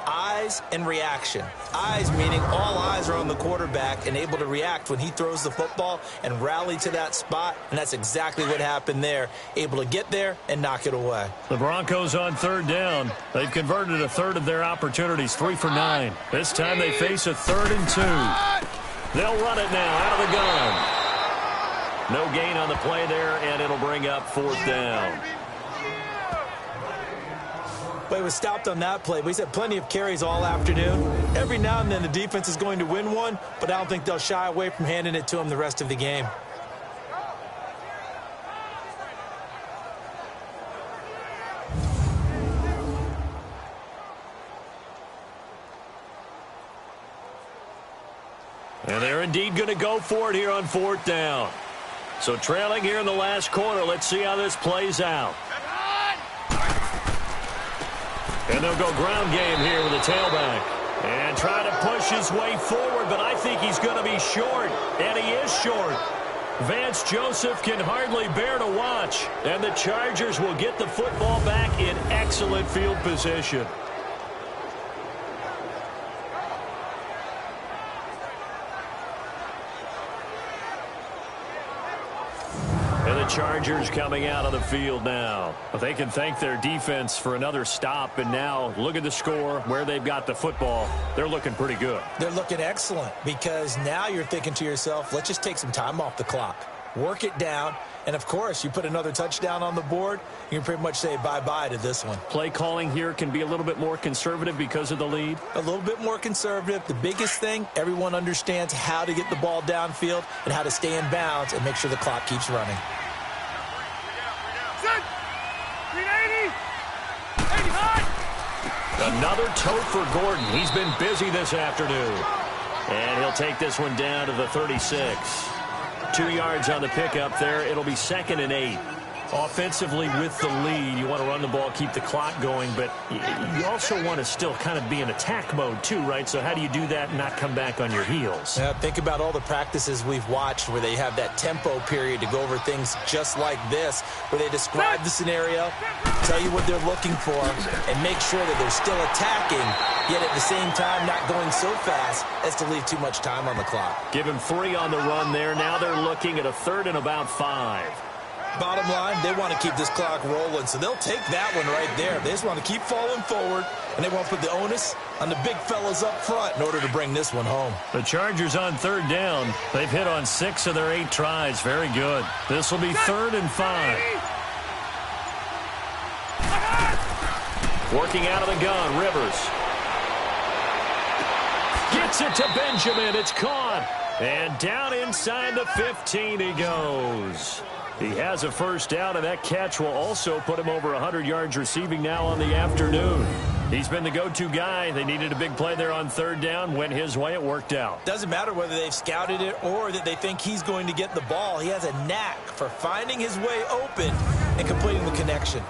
Eyes and reaction. Eyes meaning all eyes are on the quarterback and able to react when he throws the football and rally to that spot. And that's exactly what happened there. Able to get there and knock it away. The Broncos on third down. They've converted a third of their opportunities, 3 for 9. This time they face a 3rd and 2. They'll run it now out of the gun. No gain on the play there, and it'll bring up 4th down. But he was stopped on that play. But he's had plenty of carries all afternoon. Every now and then the defense is going to win one, but I don't think they'll shy away from handing it to him the rest of the game. And they're indeed going to go for it here on 4th down. So trailing here in the last quarter. Let's see how this plays out. And they'll go ground game here with the tailback. And try to push his way forward, but I think he's going to be short. And he is short. Vance Joseph can hardly bear to watch. And the Chargers will get the football back in excellent field position. And the Chargers coming out of the field now. But they can thank their defense for another stop. And now look at the score, where they've got the football. They're looking pretty good. They're looking excellent because now you're thinking to yourself, let's just take some time off the clock. Work it down. And, of course, you put another touchdown on the board, you can pretty much say bye-bye to this one. Play calling here can be a little bit more conservative because of the lead. A little bit more conservative. The biggest thing, everyone understands how to get the ball downfield and how to stay in bounds and make sure the clock keeps running. Another tote for Gordon. He's been busy this afternoon. And he'll take this one down to the 36. 2 yards on the pickup there. It'll be 2nd and 8. Offensively with the lead, you want to run the ball, keep the clock going, but you also want to still kind of be in attack mode too, right? So how do you do that and not come back on your heels? Yeah, think about all the practices we've watched where they have that tempo period to go over things just like this, where they describe the scenario, tell you what they're looking for, and make sure that they're still attacking, yet at the same time not going so fast as to leave too much time on the clock. Give him 3 on the run there. Now they're looking at a 3rd and about 5. Bottom line, they want to keep this clock rolling, so they'll take that one right there. They just want to keep falling forward, and they want to put the onus on the big fellas up front in order to bring this one home. The Chargers on 3rd down. They've hit on 6 of their 8 tries. Very good. This will be 3rd and 5. Working out of the gun, Rivers. Gets it to Benjamin. It's caught. And down inside the 15 he goes. He has a 1st down, and that catch will also put him over 100 yards receiving now on the afternoon. He's been the go-to guy. They needed a big play there on 3rd down. Went his way. It worked out. Doesn't matter whether they've scouted it or that they think he's going to get the ball. He has a knack for finding his way open and completing the connection.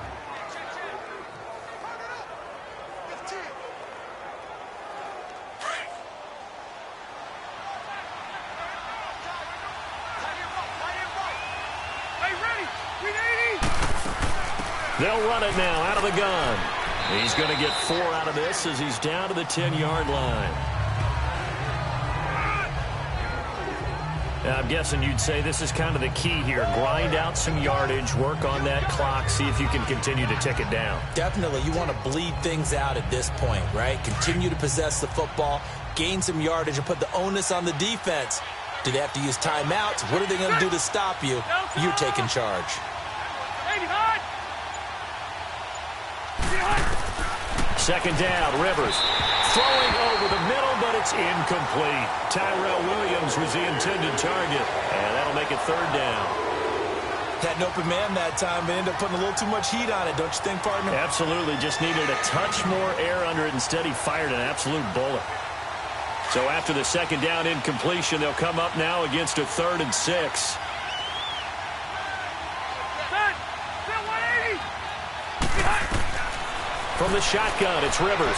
They'll run it now out of the gun. He's going to get 4 out of this as he's down to the 10-yard line. Now, I'm guessing you'd say this is kind of the key here. Grind out some yardage, work on that clock, see if you can continue to tick it down. Definitely. You want to bleed things out at this point, right? Continue to possess the football, gain some yardage, and put the onus on the defense. Do they have to use timeouts? What are they going to do to stop you? You're taking charge. 2nd down, Rivers. Throwing over the middle, but it's incomplete. Tyrell Williams was the intended target, and that'll make it 3rd down. Had an open man that time, but ended up putting a little too much heat on it, don't you think, partner? Absolutely. Just needed a touch more air under it. Instead, he fired an absolute bullet. So after the 2nd down incompletion, they'll come up now against a 3rd and 6. From the shotgun, it's Rivers.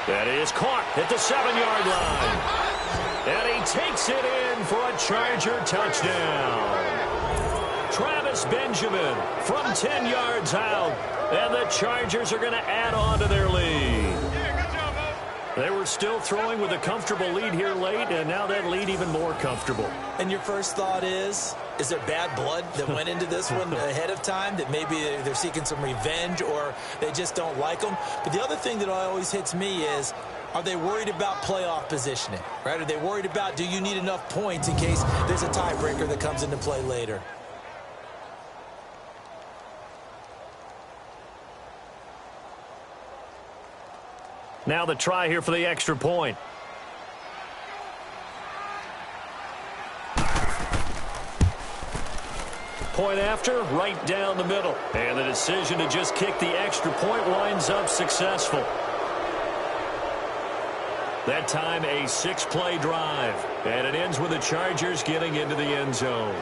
That is caught at the 7-yard line. And he takes it in for a Charger touchdown. Travis Benjamin from 10 yards out. And the Chargers are going to add on to their lead. They were still throwing with a comfortable lead here late, and now that lead even more comfortable. And your first thought is there bad blood that went into this one ahead of time, that maybe they're seeking some revenge or they just don't like them? But the other thing that always hits me is, are they worried about playoff positioning, right? Are they worried about, do you need enough points in case there's a tiebreaker that comes into play later? Now the try here for the extra point. Point after, right down the middle. And the decision to just kick the extra point winds up successful. That time a 6-play drive. And it ends with the Chargers getting into the end zone.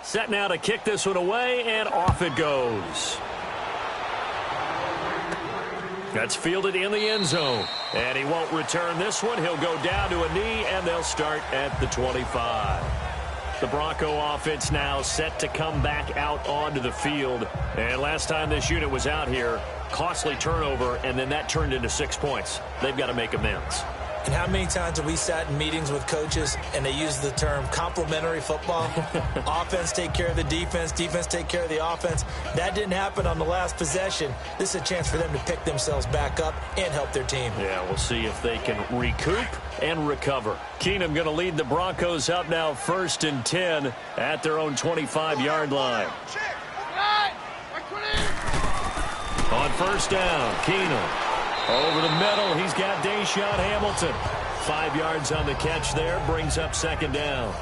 Set now to kick this one away, and off it goes. That's fielded in the end zone. And he won't return this one. He'll go down to a knee, and they'll start at the 25. The Bronco offense now set to come back out onto the field. And last time this unit was out here, costly turnover, and then that turned into 6 points. They've got to make amends. And how many times have we sat in meetings with coaches and they use the term complementary football? Offense take care of the defense, defense take care of the offense. That didn't happen on the last possession. This is a chance for them to pick themselves back up and help their team. Yeah, we'll see if they can recoup and recover. Keenum going to lead the Broncos up now 1st and 10 at their own 25-yard line. On 1st down, Keenum. Over the middle, he's got Deshaun Hamilton. 5 yards on the catch there, brings up 2nd down.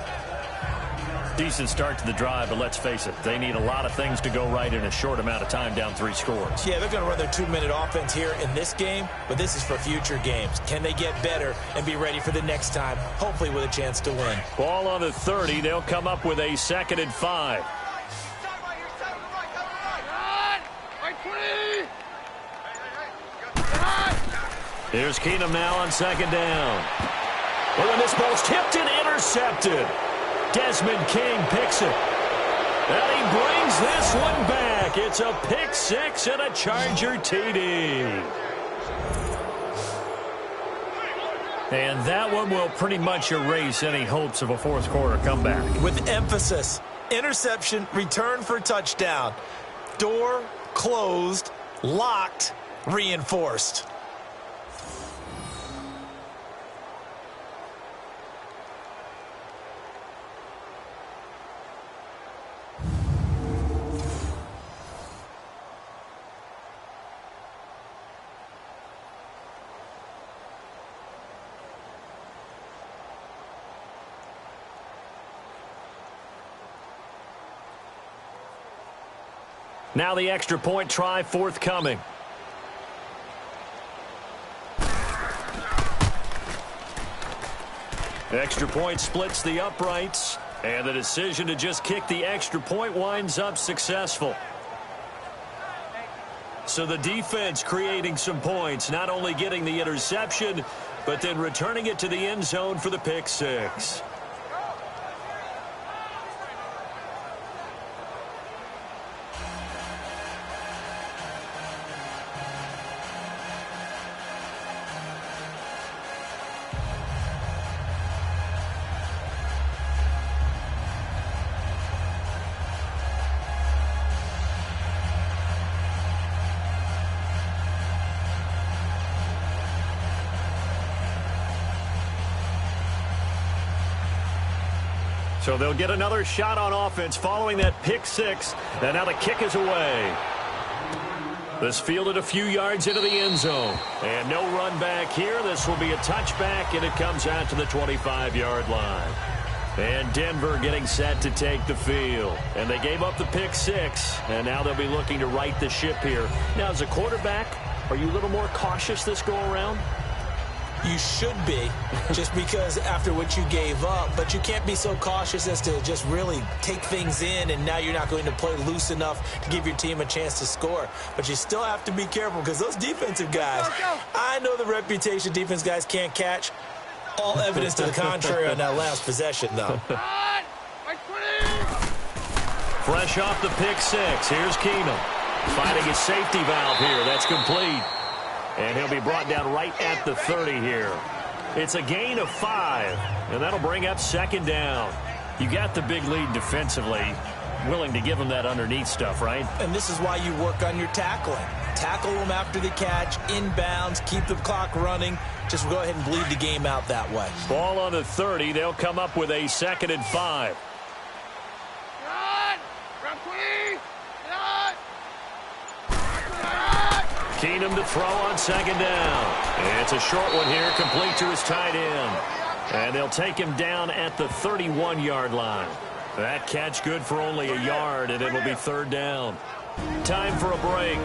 Decent start to the drive, but let's face it, they need a lot of things to go right in a short amount of time, down 3 scores. Yeah, they're going to run their 2-minute offense here in this game, but this is for future games. Can they get better and be ready for the next time, hopefully with a chance to win? Ball on the 30, they'll come up with a 2nd and 5. Here's Keenum now on 2nd down. Oh, and this ball's tipped and intercepted. Desmond King picks it. And he brings this one back. It's a pick 6 and a Charger TD. And that one will pretty much erase any hopes of a 4th quarter comeback. With emphasis, interception, return for touchdown. Door closed, locked, reinforced. Now the extra point try forthcoming. Extra point splits the uprights, and the decision to just kick the extra point winds up successful. So the defense creating some points, not only getting the interception, but then returning it to the end zone for the pick 6. So they'll get another shot on offense following that pick 6. And now the kick is away. This fielded a few yards into the end zone. And no run back here. This will be a touchback, and it comes out to the 25-yard line. And Denver getting set to take the field. And they gave up the pick six, and now they'll be looking to right the ship here. Now, as a quarterback, are you a little more cautious this go-around? You should be, just because after what you gave up. But you can't be so cautious as to just really take things in, and now you're not going to play loose enough to give your team a chance to score. But you still have to be careful, because those defensive guys, I know the reputation defense guys can't catch. All evidence to the contrary on that last possession, though. Fresh off the pick six, here's Keenum. Finding his safety valve here. That's complete. And he'll be brought down right at the 30 here. It's a gain of 5, and that'll bring up second down. You got the big lead defensively. Willing to give them that underneath stuff, right? And this is why you work on your tackling. Tackle them after the catch, inbounds, keep the clock running. Just go ahead and bleed the game out that way. Ball on the 30. They'll come up with a 2nd and 5. Keenum to throw on 2nd down. It's a short one here, complete to his tight end. And they'll take him down at the 31-yard line. That catch good for only a yard, and it'll be 3rd down. Time for a break.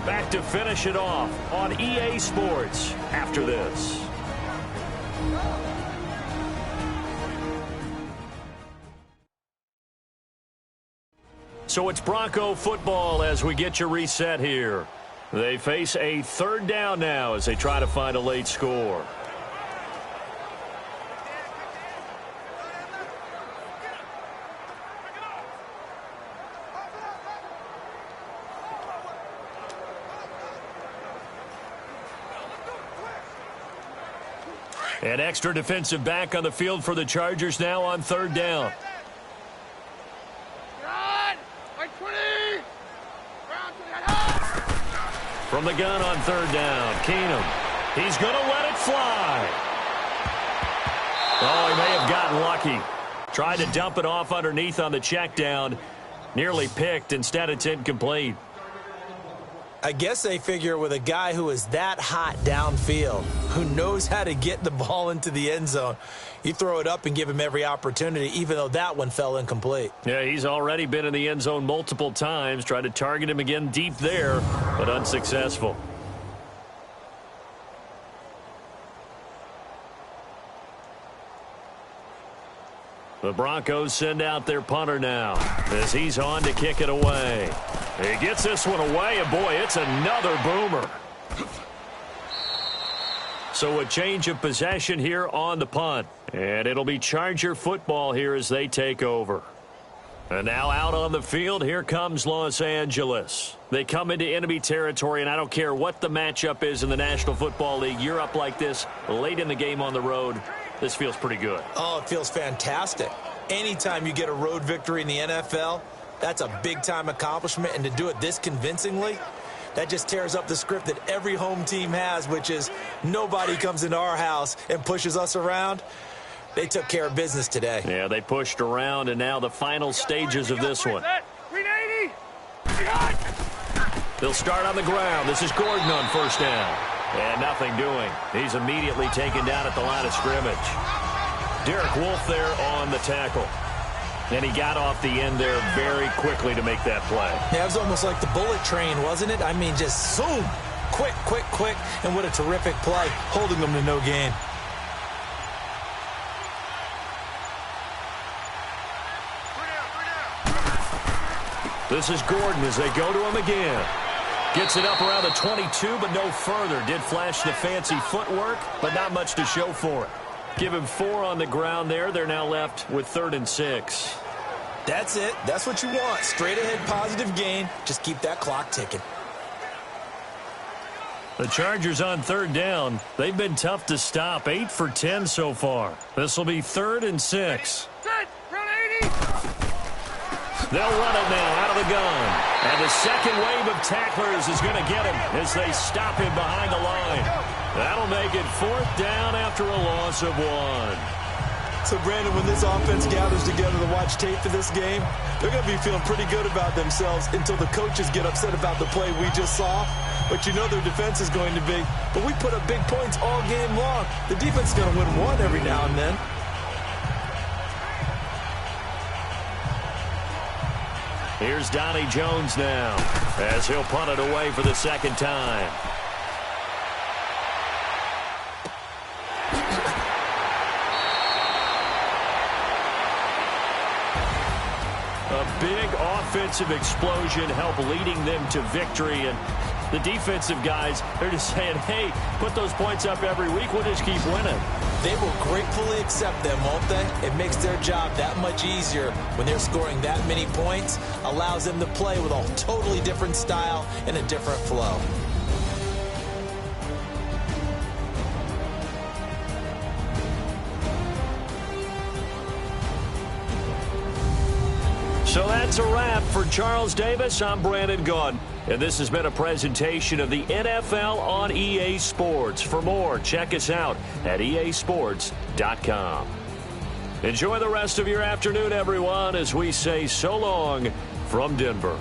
Back to finish it off on EA Sports after this. So it's Bronco football as we get you reset here. They face a 3rd down now as they try to find a late score. An extra defensive back on the field for the Chargers now on 3rd down. From the gun on 3rd down, Keenum. He's going to let it fly. Oh, he may have gotten lucky. Tried to dump it off underneath on the check down. Nearly picked. Instead, it's incomplete. I guess they figure with a guy who is that hot downfield, who knows how to get the ball into the end zone, you throw it up and give him every opportunity, even though that one fell incomplete. Yeah, he's already been in the end zone multiple times. Tried to target him again deep there, but unsuccessful. The Broncos send out their punter now as he's on to kick it away. He gets this one away, and boy, it's another boomer. So a change of possession here on the punt. And it'll be Charger football here as they take over. And now out on the field, here comes Los Angeles. They come into enemy territory, and I don't care what the matchup is in the National Football League. You're up like this late in the game on the road. This feels pretty good. Oh, it feels fantastic. Anytime you get a road victory in the NFL, that's a big-time accomplishment. And to do it this convincingly, that just tears up the script that every home team has, which is nobody comes into our house and pushes us around. They took care of business today. Yeah, they pushed around, and now the final stages of this one. 380. They'll start on the ground. This is Gordon on 1st down. And nothing doing. He's immediately taken down at the line of scrimmage. Derek Wolfe there on the tackle. And he got off the end there very quickly to make that play. Yeah, it was almost like the bullet train, wasn't it? I mean, just zoom. Quick, quick, quick. And what a terrific play, holding them to no gain. This is Gordon as they go to him again. Gets it up around the 22, but no further. Did flash the fancy footwork, but not much to show for it. Give him 4 on the ground there. They're now left with 3rd and 6. That's it. That's what you want. Straight ahead positive gain. Just keep that clock ticking. The Chargers on 3rd down. They've been tough to stop. 8 for 10 so far. This will be 3rd and 6. They'll run it now out of the gun. And the second wave of tacklers is going to get him as they stop him behind the line. That'll make it 4th down after a loss of 1. So, Brandon, when this offense gathers together to watch tape for this game, they're going to be feeling pretty good about themselves until the coaches get upset about the play we just saw. But you know their defense is going to be. But we put up big points all game long. The defense is going to win one every now and then. Here's Donnie Jones now as he'll punt it away for the second time. A big offensive explosion helped leading them to victory. And the defensive guys, they're just saying, hey, put those points up every week. We'll just keep winning. They will gratefully accept them, won't they? It makes their job that much easier when they're scoring that many points. Allows them to play with a totally different style and a different flow. So that's a wrap for Charles Davis. I'm Brandon Gaudin, and this has been a presentation of the NFL on EA Sports. For more, check us out at easports.com. Enjoy the rest of your afternoon, everyone, as we say so long from Denver.